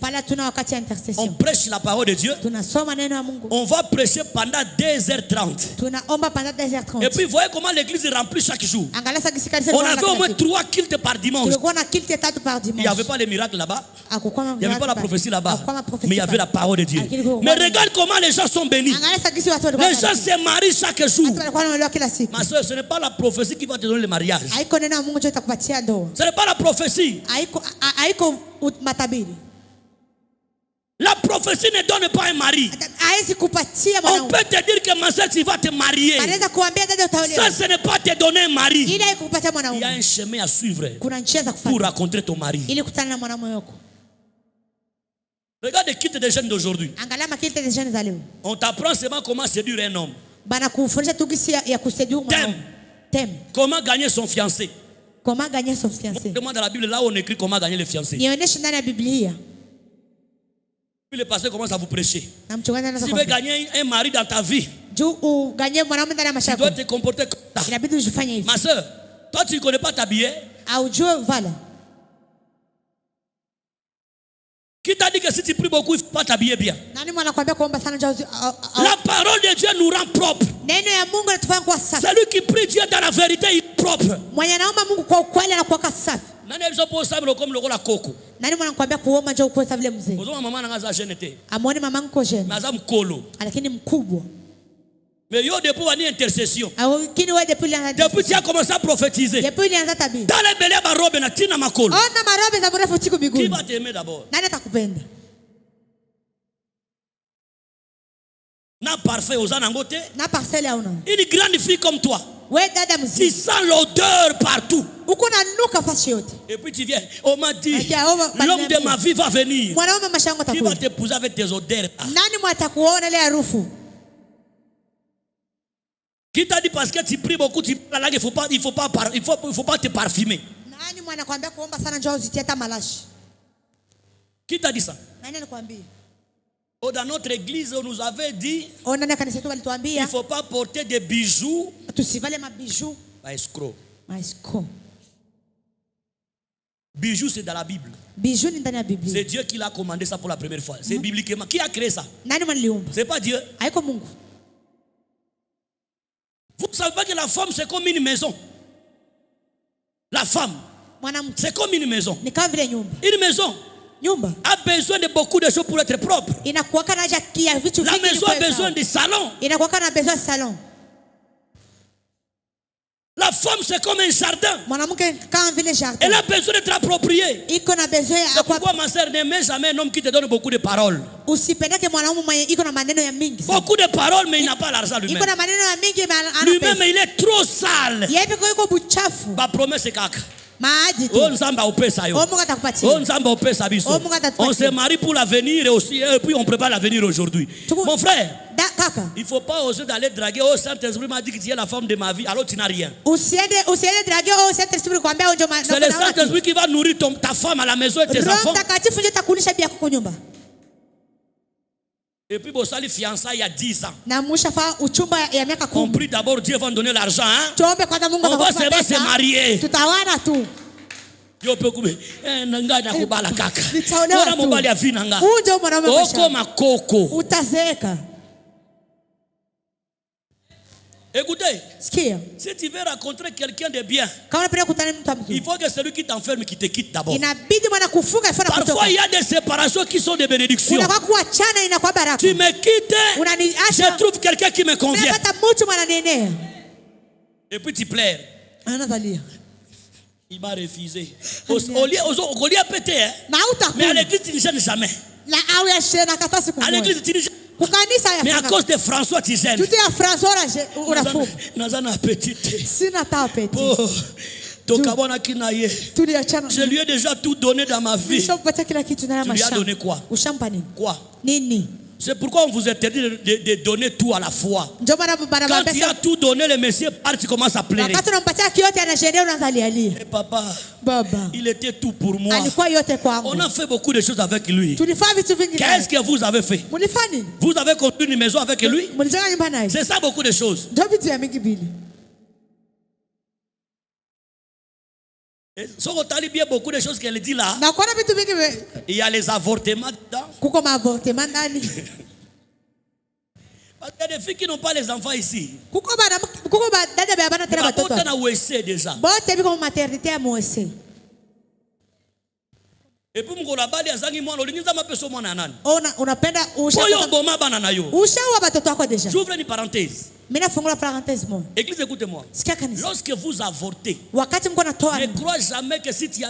On prêche la parole de Dieu. On va prêcher pendant 2h30. Et puis, vous voyez comment l'église est remplie chaque jour. On avait au moins 3 cultes par dimanche. Il n'y avait pas les miracles là-bas. Il n'y avait pas la prophétie là-bas. Mais il y avait la parole de Dieu. Mais regarde comment les gens sont bénis. Les gens se marient chaque jour. Ma soeur, ce n'est pas la prophétie qui va te donner le mariage. Ce n'est pas la prophétie. La prophétie ne donne pas un mari. On peut te dire que ma soeur, tu vas te marier. Ça, ce n'est pas te donner un mari. Il y a un chemin à suivre pour rencontrer ton mari. Regarde les kits des jeunes d'aujourd'hui. Angalia makiti des jeunes za leo. On t'apprend seulement comment séduire un homme. Bana kufundisha tu gisi ya kuseduire mwanaume. Thème. Comment gagner son fiancé. Comment gagner son fiancé. Demande dans la Bible là où on écrit comment gagner le fiancé. Nionyeshe ndani ya Biblia. Puis le pasteur commence à vous prêcher. Na mchungaji anaanza Si tu veux gagner un mari dans ta vie, juu uganye mwanaume ndani ya maisha tu dois yako. te comporter comme ça. Inabidi ujifanye hivi. Ma soeur, toi tu ne connais pas t'habiller. Aujue vala. Qui t'a dit que si tu pries beaucoup, il ne faut pas t'habiller bien? Nani mwanakuambia kuomba sana njoo? La parole de Dieu nous rend propre. Neno ya Mungu linatufanya kuwa safi. Celui qui prie Dieu dans la vérité, il est propre. Mwenye anaomba Mungu kwa ukweli anakuwa safi. Nani alizopo sababu comme le la coco. Nani mwanakuambia kuomba njoo kuwa safi vile mzee? Ozo mama nanga za jeune était. Amuone mamangu ko jeune. Naza mkolo. Lakini mkubwa. Mais yo depuis wani intercession. Kini wewe depuis tu as commencé à prophétiser. Depuis ilianza tabia. Dans les belles robe na tina makolo. Ona marobe za mrefu tiku miguu. Qui va t'aimer d'abord? Nani atakupenda? Na parfait aux anangote. Na parcelle hauna. Une grande fille comme toi. Wewe dada mzee. Tu sens l'odeur partout. Uko na nuka fasi yote. Et puis tu viens, on m'a dit, l'homme l'homme de ma vie va venir. Mwanaume mashango Qui va atakuja. t'épouser avec tes odeurs. Nani mwatakuona ile harufu? Qui t'a dit parce que tu pries beaucoup, tu parles la langue, il faut pas te parfumer. Nani mwanakuambia kuomba sana njoo usitie hata malashi? Qui t'a dit ça? Nani anakuambia? Oh, dans notre église, on nous avait dit, Ona ndani kanisa yetu il walituambia ne faut pas porter des bijoux. tusivale mabijou. Pas escroc. Maisco. Bijoux, c'est dans la Bible. Bijou ni ndani ya Biblia. C'est Dieu qui l'a commandé ça pour la première fois. C'est bibliquement. Qui a créé ça? Nani mwaliumba? C'est pas Dieu. Haiko Mungu. Vous ne savez pas que la femme, c'est comme une maison. La femme, Mwanamke c'est comme une maison. ni kama vile nyumba. Une maison Nyumba a besoin de beaucoup de choses pour être propre. inakuwa na haja ya vitu La vingi. maison a besoin de salon. Inakuwa na besoin de salon. La femme, c'est comme un jardin. Mwanamke kama vile jardin. Elle a besoin d'être appropriée. Iko na besoin C'est pourquoi ma sœur n'aime jamais un homme qui te donne beaucoup de paroles. usipendeke mwanaume mwenye iko na maneno ya mingi. Beaucoup de paroles, mais il n'a pas l'argent lui-même. Iko na maneno ya mingi ana Lui-même, il est trop sale. Yeye iko buchafu. Ba promesse kaka. Maadi tu. On nzamba opesa yo. Mungu atakupatia. On nzamba opesa biso. Mungu atatupatia. On se marie pour l'avenir et aussi et puis on prépare l'avenir aujourd'hui. Mon frère, Kaka. il ne faut pas oser d'aller draguer. Oh, Saint-Esprit m'a dit que tu es la femme de ma vie, alors tu n'as rien. Usiende drague au Saint-Esprit kuambia unjo maneno. C'est le Saint-Esprit qui va nourrir ta femme à la maison et tes enfants. Roho Mtakatifu ndio atakulisha bia kwa nyumba. Et puis, Bossali fiançailles il y a 10 ans. Na mushafa uchumba ya miaka 10. On prie d'abord, Dieu va nous donner l'argent. Hein? Tuombe kwanza Mungu On va se marier. Tutawana tu. Yo pe kube nanga na kubala kaka. Nitaolewa tu. Ora mobali afina nga. Unjo mwanaume masha. Oko makoko. Utazeeka. Écoutez, sikia, si tu veux rencontrer quelqu'un de bien, kama unapenda kukutana na mtu mzuri, il faut que celui qui t'enferme qui te quitte d'abord. Inabidi mwana kufunga ifana kutoka. Parfois il y a des séparations qui sont des bénédictions. Unakuwa kuachana inakuwa baraka. Tu me quittes, unaniacha, je trouve quelqu'un qui me convient. Unapata mtu mwananenea. Et puis tu pleures. Anavalia. Il m'a refusé. Au lieu pété, hein? Mais à l'église tu ne gênes jamais. La awe ya shena kata siku moja. À l'église tu ne gênes. Mais à cause de François tu gênes. Tuti ya François unafunga. Nazana appétit. Sina ta appétit. Je lui ai déjà tout donné dans ma vie. Tu lui as donné quoi? Quoi? Nini? C'est pourquoi on vous interdit de donner tout à la fois. Quand tu as tout donné, le monsieur part, tu commences à pleurer. Et papa, il était tout pour moi. On a fait beaucoup de choses avec lui. Qu'est-ce que vous avez fait? Vous avez construit une maison avec lui? C'est ça beaucoup de choses. Si on t'a bien beaucoup de choses qu'elle dit là, il y a les avortements dedans. Parce qu'il y a des filles qui n'ont pas les enfants ici. Déjà. Et puis mkolabali azangi mwana ulingiza mapeso mwana nani? Unapenda Oyo boma bana na yo. ushawa batoto wako deja. J'ouvre une parenthèse. Mimi nafungula parenthèse moja. Église, écoutez-moi. Sikia kanisa. Lorsque vous avortez, Wakati mko natoa ne crois jamais que si tu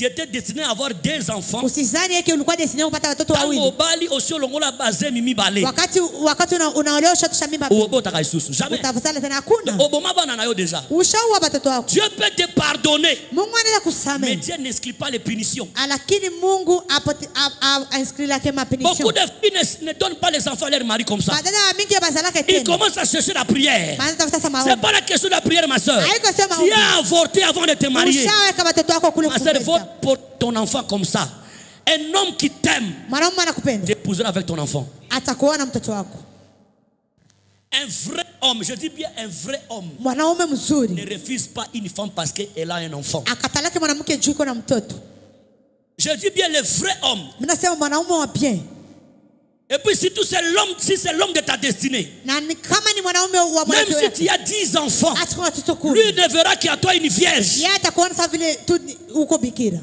étais destiné à avoir des enfants, usizani yake ulikuwa destiny kupata watoto tango wawili. bali aussi longola bazé mimi balé. Wakati unaolewa ushatusha mimba. Obota kaisusu. Jamais. Utafasala tena hakuna. Oboma bana nayo déjà. Ushaua watoto wako. Dieu peut te pardonner. Mungu anaweza Mais kusamehe. Dieu n'exclut pas les punitions. Lakini Mungu inscrit lake mapunition. Beaucoup de filles ne donnent pas les enfants à leur mari comme ça. Badala mingi ya bazalaka Ils tena. commencent à chercher la prière. Maana tafuta C'est maombi. pas la question de la prière, ma soeur. Haiko sema Tu as avorté avant de te marier. Ushaweka watoto wako kule Ma soeur, il faut kupesa. pour ton enfant comme ça. Un homme qui t'aime Mwanaume anakupenda. t'épousera avec ton enfant. Atakuoa na mtoto wako. Un vrai homme, je dis bien un vrai homme, Mwanaume ne mzuri refuse pas une femme parce qu'elle a un enfant. akatalake mwanamke juu iko na mtoto. Je dis bien le vrai homme. Mimi nasema mwanaume wa bien. Et puis surtout c'est l'homme, si c'est l'homme de ta destinée. Na kama ni mwanaume wa Même si mwanamke. tu as 10 enfants, Atakuwa watoto lui 10. ne verra qu'à toi une vierge. Yeye atakuona sawa vile tu uko bikira.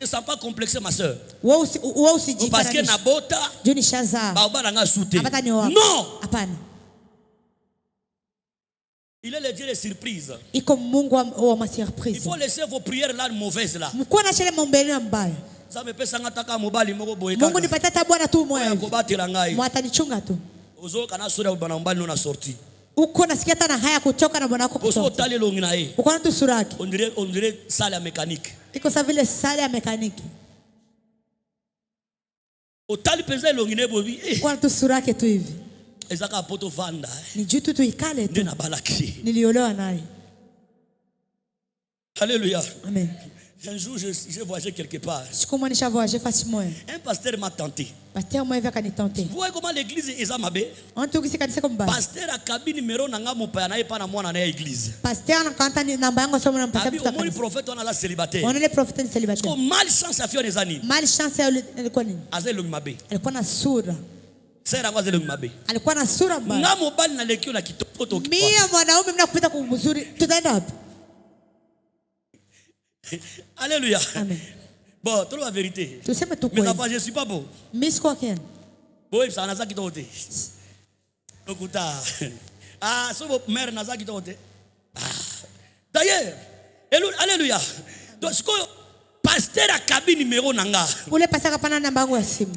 Ne sens pas complexé, ma soeur. Wewe Parce que usijifananishe. Nabota, Juu ni shaza. Baoba nanga soute. Hapata ni wako. Non! Hapana. Il est le Dieu des surprises. Iko Mungu wa Il masurprise. faut laisser vos prières là mauvaises là. Mkuwa na shele maombele mbaya. Ça me pesa ngataka mobali moko boye. Mungu nipatia hata bwana tu moyo. Yakobatela ngai. Mwatanichunga tu. Ozo kana sura bana mbali na sorti. Uko nasikia hata na haya kutoka na bwana wako Ozo kutoka. tale longi na ye. Uko na tu sura yake. On dirait salle à mécanique. Iko sawa vile sale ya mekaniki. Otali pesa longi ne bobi. Uko na tu sura yake tu hivi. Ezaka poto vanda. Ni juu tu tuikale tu. Nde na balaki. Niliolewa naye. Alléluia. Amen. Un jour je voyageais quelque part. Siku moja nishavoyaje fasi moja. Un pasteur m'a tenté. Pasteur moja hivi akanitente. Vous voyez comment l'église est amabe? Antu kisi kanisa kwa mbaya. Pasteur a cabine numéro nanga mopaya na epa na mwana na église. Pasteur anakanta ni namba yangu sio mnampatia Abi mtu omoni kanisa. prophète on a la célibataire. On est prophète ni célibataire. Ko mal chance afio les années. Mali chance ya alikuwa nini? Azel longi mabe. Alikuwa na sura. Sera ngwa longi mabe. Alikuwa na sura mbaya. Nga mobali na lekio na kitoko to. Mimi mwanaume mna kupita kumzuri. Tutaenda wapi? Alléluia. Amen. Bon, toute la vérité. Tuseme tu Mais kweli. enfin, je suis pas beau. Mimi siko ken. Boy, ça naza kitote. Okuta. Ah, so mère naza kitote. D'ailleurs, alléluia. Donc ce que pasteur a cabine numéro nanga. Ule pasteur kapana namba yangu ya simu.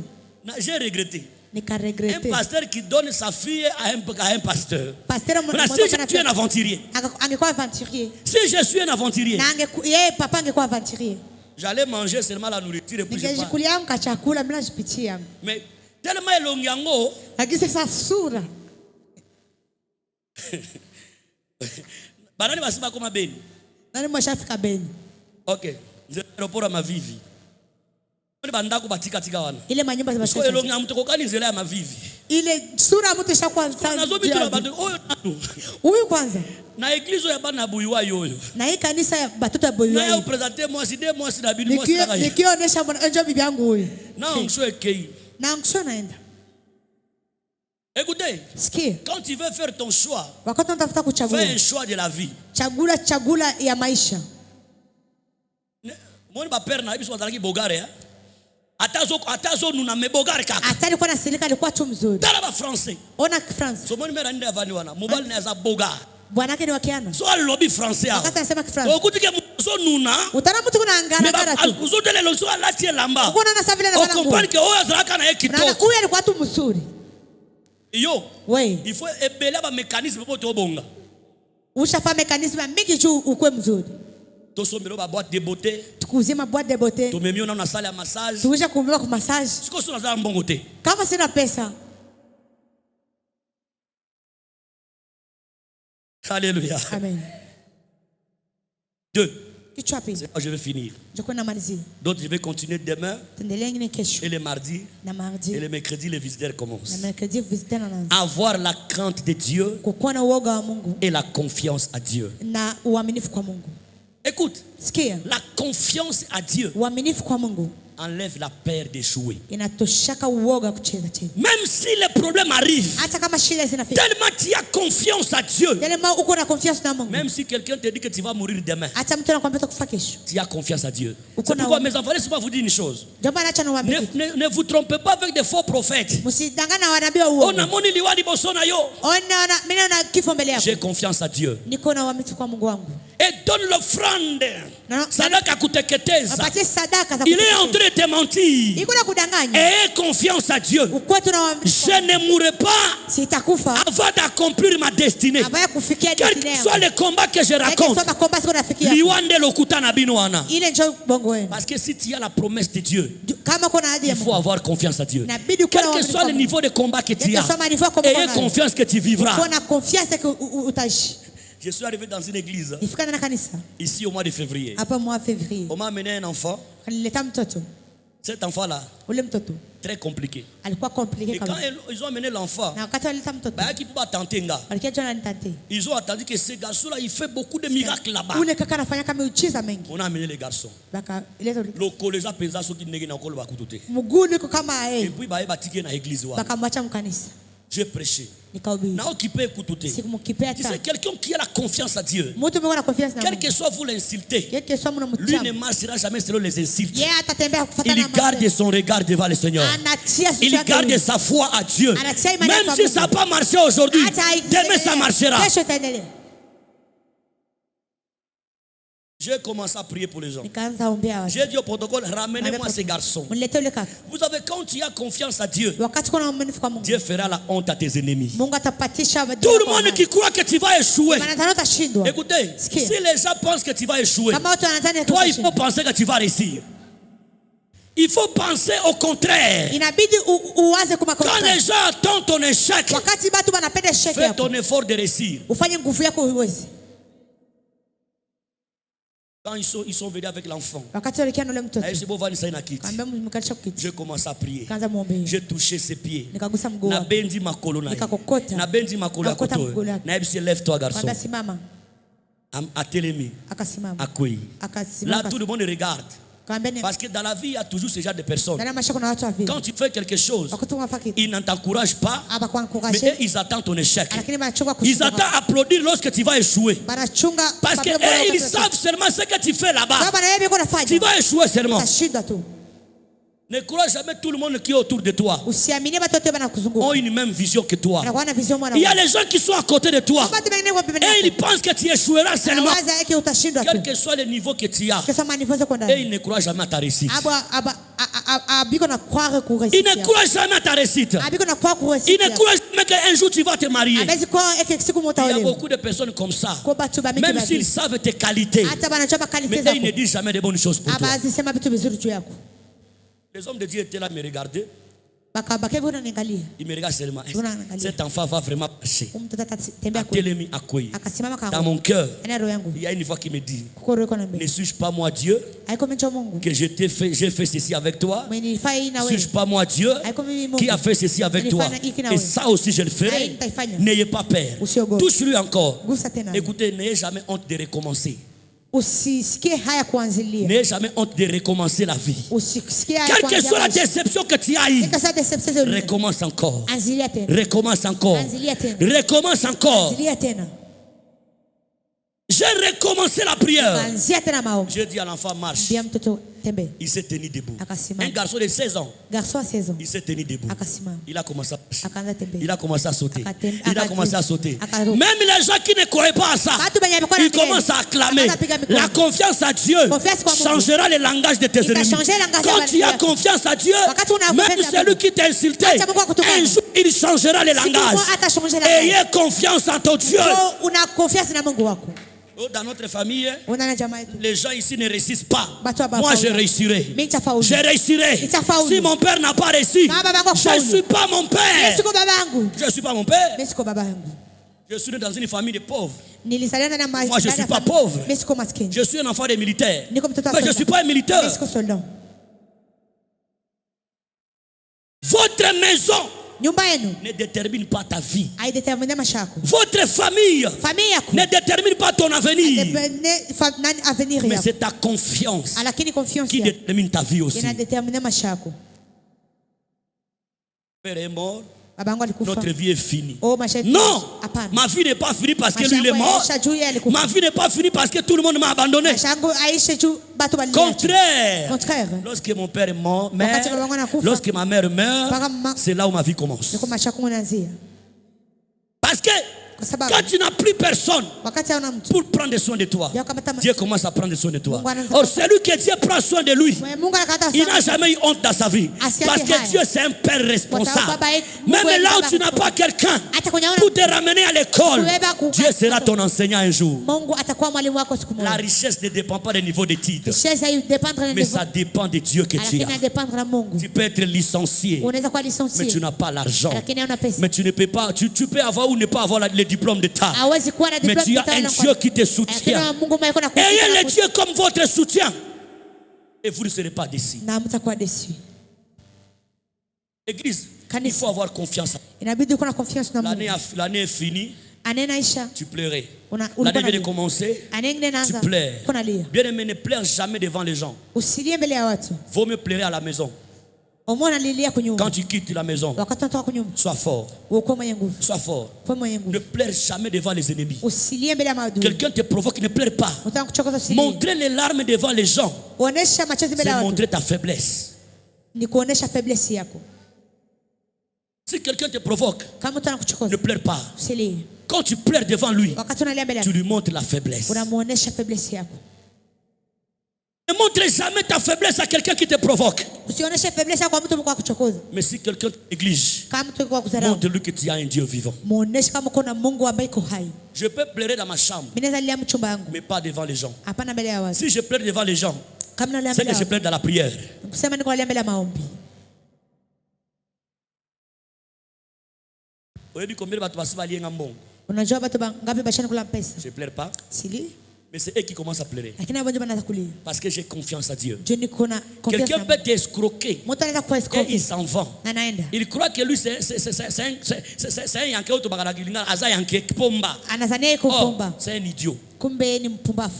J'ai regretté. Nika Un regrette. pasteur qui donne sa fille à un pasteur. Pasteur Voilà, si je suis un aventurier, angekuwa aventurier. si je suis un aventurier, Na yeye papa angekuwa aventurier. j'allais manger seulement la nourriture et puis je pars. Ningejikulia yangu kachakula mimi najipitia yangu. Mais tellement elongi yango, Lakini sasa sura. banani basiba koma beni. Nani mwashafika Beni? Ok, nze aéroport à Mavivi. Oni bandako batika tika wana. Ile manyumba za Siko elongi ya mtu kokani nzela ya Mavivi. ile sura mtu ishakuwa Nazobi tula bantu oyo nanu. huyu kwanza Na église ya bana buiwa yoyo. na hii kanisa ya batoto ya Na boyo ya présenter moi si deux mois si na bini moi si na. nikionyesha mwana bibi yangu huyu Na onksho ekei. na ngisho naenda. Écoutez, Sikia, quand tu veux faire ton choix, wakati unatafuta kuchagua fais un choix de la vie. chagula ya maisha. Mon père na biso bazalaki bogare hein. Atazo nuna me bogare kaka. Atari kwa nasilika alikuwa tu mzuri. Tala ba français. Ona France. So mon mère ndio avani wana. Mobile na za bogare. Bwana yake ni wakiana. So lobby français. Wakati anasema Kifaransa. Okutike so nuna. Utana mtu kuna angana gara tu. Uzotele lo so alati lamba. Uko na savile na bana nguo. Comprendre que oyo zalaka na Na ekitoko. huyu alikuwa tu mzuri. Yo. We, Il faut ébeler ba mécanisme pour to bonga. ushafa mekanisme mingi juu ukwe mzuri. To sombelo ba boîte de beauté. Tukuzima boîte de beauté. To memio na salle ya massage. Tuisha kumbiwa kwa massage. Siko so na za mbongo te. Kama sina pesa. Alléluia. Amen. 2. Kichwa pili. Je vais finir. Joko na malizia. D'autres, je vais continuer demain. Tendelea ingine kesho. Et le mardi. Na mardi. Et le mercredi, les visiteurs Na commencent. mercredi visite na nanzi. Avoir la crainte de Dieu Kukuwa na uoga wa Mungu et la confiance à Dieu. na uaminifu kwa Mungu. Écoute, Sikia, la confiance à Dieu uaminifu kwa Mungu enlève la peur d'échouer. inatoshaka uoga kucheza chini. Même si les problèmes arrivent, Hata kama shida zinafika. tellement tu as confiance à Dieu. Tellement uko na confiance na Mungu. Même si quelqu'un te dit que tu vas mourir demain, Hata mtu anakuambia utakufa kesho. tu as confiance à Dieu. Uko C'est na pourquoi mes enfants, laissez-moi vous dire une chose. Ndio maana acha niwaambie. Ne vous trompez pas avec des faux prophètes. Msidangana wanabii wa uongo. On a moni liwali bosona yo. Mimi naona kifo mbele yako. J'ai confiance à Dieu. Niko na uaminifu kwa Mungu wangu. Et donne l'offrande. Sadaka kuteketeza. Apatie sadaka za Il est en train de te mentir. Iko na kudanganya. Ayez confiance à Dieu. Uko tunawaaminifu. Je ne mourrai pas Sitakufa. avant d'accomplir ma destinée. Abaya kufikia Quel destiny que yangu. soit le combat que je raconte, Soma komba siko nafikia. liwande lokuta na bino wana. Ile njoo bongo wenu. Parce que si tu as la promesse de Dieu, Kama kuna ahadi ya il faut Mungu. avoir confiance à Dieu. Inabidi Quel kuwa que soit le niveau de combat que tu as, ayez confiance que tu vivras. Kuna confiance que utaishi. Je suis arrivé dans une église Nifika na kanisa ici au mois de février. hapa mwezi Februari. On m'a amené un enfant. Alileta mtoto. Cet enfant-là, Ule mtoto très compliqué. alikuwa compliqué Et quand kabisa. ils ont amené l'enfant, Na wakati alileta mtoto, qui peut pas tenter nga. alikia jana nitante. Ils ont attendu que ce garçon-là, il fait beaucoup de miracles là-bas. Ule kaka anafanya kama miujiza mengi. On a amené les garçons. Baka ileta Le collège a pesé ceux qui n'ont pas encore bakutute. mguu niko kama Et yeye. puis bah batiqué dans l'église. Baka mwacha mkanisa. J'ai prêché. Nikahubiri. Na occupé écouter. Sikumkipea Tu hata. sais, quelqu'un qui a la confiance à Dieu, Mtu mwenye na confiance na quel Mungu. que soit vous l'insultez, Yeke sio lui mnamchama. ne marchera jamais selon les insultes. Yeye atatembea kufuatana Il na garde son regard devant le Seigneur. Anatia sisi Il yake. garde sa foi à Dieu. Anatia imani Même kwa si Mungu. ça n'a pas marché aujourd'hui, Hata demain ça marchera. Kesho itaendelea. J'ai commencé à prier pour les gens. Nikaanza ombea watu. J'ai dit au protocole, ramenez-moi ces garçons. Mlete ule kaka. Vous savez, quand tu as confiance à Dieu, Wakati kuna uaminifu kwa Mungu. Dieu fera la honte à tes ennemis. Mungu atapatisha Tout le monde qui croit que tu vas échouer, Wanadhani utashindwa. écoutez, Sikia. si les gens pensent que tu vas échouer, Kama watu wanadhani toi il faut utashindwa. penser que tu vas réussir. Il faut penser au contraire. Inabidi uwaze kuma Quand contraire. les gens attendent ton échec, Wakati watu wanapenda sheke fais yako. ton effort de réussir. Ufanye nguvu yako uweze. Quand ils sont venus avec l'enfant, Wakati walikia na ule mtoto. j'ai Kaambia kiti. commencé à prier. Kaanza muombe. J'ai touché ses pieds. Nikagusa mguu Na wake. bendi makolo na ye. Nikakokota. Na bendi makolo ya Nakokota koto. mguu wake. Na ebisi lève-toi garçon. Kaambia simama. Atelemi. Akasimama. Akwei. Akasimama. Là tout le monde regarde. Kaambia ni Parce que dans la vie il y a toujours ce genre de personnes. ndani ya maisha kuna watu wa vile. Quand tu fais quelque chose, Wakati unafanya kitu. ils ne t'encouragent pas, Aba kwa mais eux, encourager. ils attendent ton échec. Lakini wanachunga Ils kushinda. attendent applaudir lorsque tu vas échouer. Wanachunga. Parce que eux, ils savent seulement ce que tu fais là-bas. Baba na yeye biko nafanya. Tu vas échouer seulement. Utashinda tu. Ne crois jamais tout le monde qui est autour de toi Usiamini watu wote ont wanakuzunguka. une même vision que toi. Wanakuwa na vision mwana. Il y a les gens qui sont à côté de toi Watu wengine kwa pembeni et yako. ils pensent que tu échoueras seulement. Waza yake utashindwa Quel tu. que soit le niveau que tu as, Kesa manifozo kwa et ndani. ils ne croient jamais à ta réussite. Biko na croire ku Ils réussir. ne croient jamais à ta réussite. Biko na croire ku Ils réussir. ne croient jamais qu'un jour tu vas te marier. Abezi kwa eke siku Il y a mtaolewa. beaucoup de personnes comme ça. Kwa batu ba Même s'ils savent tes qualités, hata banachoma mais qualité eux, ils ne zako. disent jamais de bonnes choses pour toi. Abazi sema vitu vizuri juu yako. Les hommes de Dieu étaient là, me regardaient. Bakabake vuna niangalia. Ils me regardent seulement. Unaangalia. Cet enfant va vraiment marcher. Mtoto atatembea kwa. Atelemi akwei. Akasimama Dans kama. mon cœur, Ana roho yangu. il y a une voix qui me dit, Kokoro iko na ne mbele. suis-je pas moi Dieu Haiko mimi Mungu. que j'ai fait ceci avec toi? Mwenye fai na Suis-je wewe. pas moi Dieu Haiko mimi Mungu. qui a fait ceci avec toi? Et ça aussi je le ferai. N'ayez pas peur. Touche-lui encore. Gusa tena. Écoutez, n'ayez jamais honte de recommencer. Usisikie haya kuanzilia. N'ayez jamais honte de recommencer la vie. Usisikie haya Quelle que soit la kuanzilia. déception que tu as eue, Kasa deception zenu. recommence encore. Anzilia tena. Recommence encore. Anzilia tena. Recommence encore. Anzilia tena. J'ai recommencé la prière. Anzia tena maombi. J'ai dit à l'enfant, marche. Bia mtoto tembe. Il s'est tenu debout. Akasimama. Un garçon de 16 ans, Garçon a 16 ans. il s'est tenu debout. Akasimama. Il a commencé à marcher. Akaanza tembea. Il a commencé à sauter. Akatembe- Il a commencé à sauter. Akaruka. Même les gens qui ne croyaient pas à ça, Watu wenye walikuwa ils wanapiga- commencent à acclamer. Akaanza piga mikono. La confiance à Dieu Confiance kwa Mungu. changera le langage de tes ennemis. Itachanger langage ya Quand watu tu as wako. confiance à Dieu, Wakati una même confiance à celui Mungu. qui t'a insulté, Acha Mungu akutukane. un jour il changera le langage. moja atachanger langage. Ayez confiance en ton Dieu. So, una confiance na Mungu wako. Dans notre famille, Unaona jamaa yetu. les gens ici ne réussissent pas. Batu hapa Moi, je faulu. réussirai. Mimi nitafaulu. Je réussirai. Nitafaulu. Si mon père n'a pas réussi, Kama baba yangu je hakufaulu. ne suis pas mon Mimi père. siko baba yangu. Je ne suis pas mon père. Mimi siko baba yangu. Je suis né dans une famille de pauvres. Nilizaliwa na Moi, je ne suis pas pauvre. Mimi siko maskini. Je suis un enfant des militaires. Niko mtoto wa Mais je ne soldat. suis pas un militaire. Mimi siko soldat. Votre maison nyumba yenu ne détermine pas ta vie. haidetermine maisha yako. Votre famille Familia yako ne détermine pas ton avenir. haidetermine avenir Mais yako. c'est ta confiance Lakini confiance qui yako détermine ta vie aussi. inadetermine maisha yako. Père est mort, Babangu alikufa. notre vie est finie. Oh, maisha yetu. Non, Hapana. ma vie n'est pas finie parce que Maisha lui il est yangu mort. yaisha juu yeye alikufa. Ma vie n'est pas finie parce que tout le monde m'a abandonné. Maisha yangu aishe juu batu baliniacha. Contraire. Contraire. Lorsque mon père est mort, Wakati babangu anakufa, lorsque ma mère mpaka meurt, c'est là où ma vie commence. niko maisha yangu yanaanzia. Parce que Kwa sababu quand tu n'as plus personne wakati hauna mtu pour prendre soin de toi, ya kamata Dieu commence à prendre soin de toi. Mungu anaanza Or, celui que Dieu prend soin de lui, Mungu anakata il n'a sana. jamais eu honte dans sa vie. Asiate Parce que haya. Dieu, c'est un père responsable. Baba yetu, Même Mungu là où baba tu n'as pas quelqu'un hata kwenye pour te ramener à l'école, Kubeba ku- Dieu sera ton enseignant un jour. Mungu atakuwa mwalimu wako siku La moja. richesse ne dépend pas des niveaux d'études, Richesse haidependre na mais niveau, ça dépend de Dieu que tu lakini as. inadependre na Mungu. Tu peux être licencié, Unaweza kuwa mais licencié tu n'as pas l'argent. lakini hauna pesa. Mais tu ne peux pas, tu peux avoir ou ne pas avoir le diplôme d'État. Hawezi kuwa na Mais diploma tu as un Dieu qui te soutient. Mungu mwenye kuna Ayez le Dieu comme votre soutien. Et vous ne serez pas déçus. na mtakuwa déçu. Église, il Kanisa. faut avoir confiance. Inabidi uko na confiance na Mungu. L'année est finie, Anena tu pleurais. ulikuwa L'année vient de unalia. commencer, Anengine tu naanza pleures. kuna lia. Bien aimé, ne pleure jamais devant les gens. Usilie mbele ya watu. Vaut mieux pleurer à la maison. Omona lilia kunyumba. Quand tu quittes la maison, Wakati unatoka kunyumba, sois fort. uko mwenye nguvu. Sois fort. Kwa mwenye nguvu. Ne pleure jamais devant les ennemis. Usilie mbele ya maadui. Quelqu'un te provoque, ne pleure pas. Unataka kuchokoza usilie. Montrer les larmes devant les gens, Onesha machozi mbele c'est ya watu. montrer ta faiblesse. Ni kuonesha faiblesse yako. Si quelqu'un te provoque, Kama mtu ne anakuchokoza, pleure pas. usilie. Quand tu pleures devant lui, Wakati unalia mbele tu yake, lui montres la faiblesse. unamuonesha faiblesse yako. Ne montre jamais ta faiblesse à quelqu'un qui te provoque. Usioneshe faiblesse yako kwa mtu mko kuchokoza. Mais si quelqu'un te néglige, Kama mtu kwa kudharau, montre-lui que tu as un Dieu vivant. muoneshe kama kuna Mungu ambaye iko hai. Je peux pleurer dans ma chambre, Mimi naweza lia mchumba wangu, mais pas devant les gens. hapana mbele ya watu. Si je pleure devant les gens, Kama nalia c'est mbele que je ya pleure dans la prière. watu, kusema niko nalia mbele ya maombi. Vous avez dit combien de bateaux passent par l'Iengambon? Unajua watu ngapi bashani kula pesa? Je ne pleure pas, Sili, mais c'est eux qui commencent à pleurer. lakini hao ndio wanaanza kulia. Parce que j'ai confiance à Dieu. Je niko na confiance. Quelqu'un peut t'escroquer Mtu anaweza kuwa et il escroquer s'en vend. na naenda. Il croit que lui, c'est un yanké autobagalagilinga, aza yanké pomba. Anazania iko Oh, pomba. c'est un idiot. Kumbe ni mpumbavu.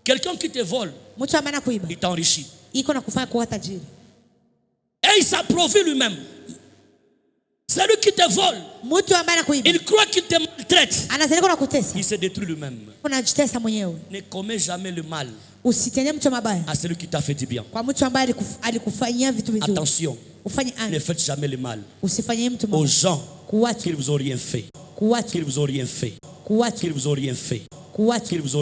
Quelqu'un qui te vole, Mtu amana kuiba. il t'enrichit. Iko na kufanya kuwa tajiri. Et il s'approvit lui-même. Celui qui te vole, Mtu ambaye anakuiba il croit qu'il te maltraite. anazania kuna kutesa. Il se détruit lui-même. Unajitesa mwenyewe. Ne commets jamais le mal Usitende mtu mabaya à celui qui t'a fait du bien. kwa mtu ambaye alikufanyia vitu vizuri. Attention, Ufanye ne faites jamais le mal usifanyie mtu aux mabaya. gens Kwa watu, qui ne vous ont rien fait. kwa watu, Qu'ils vous ont rien fait. kwa watu, Qu'ils vous ont rien fait. kwa watu. Qu'ils vous ont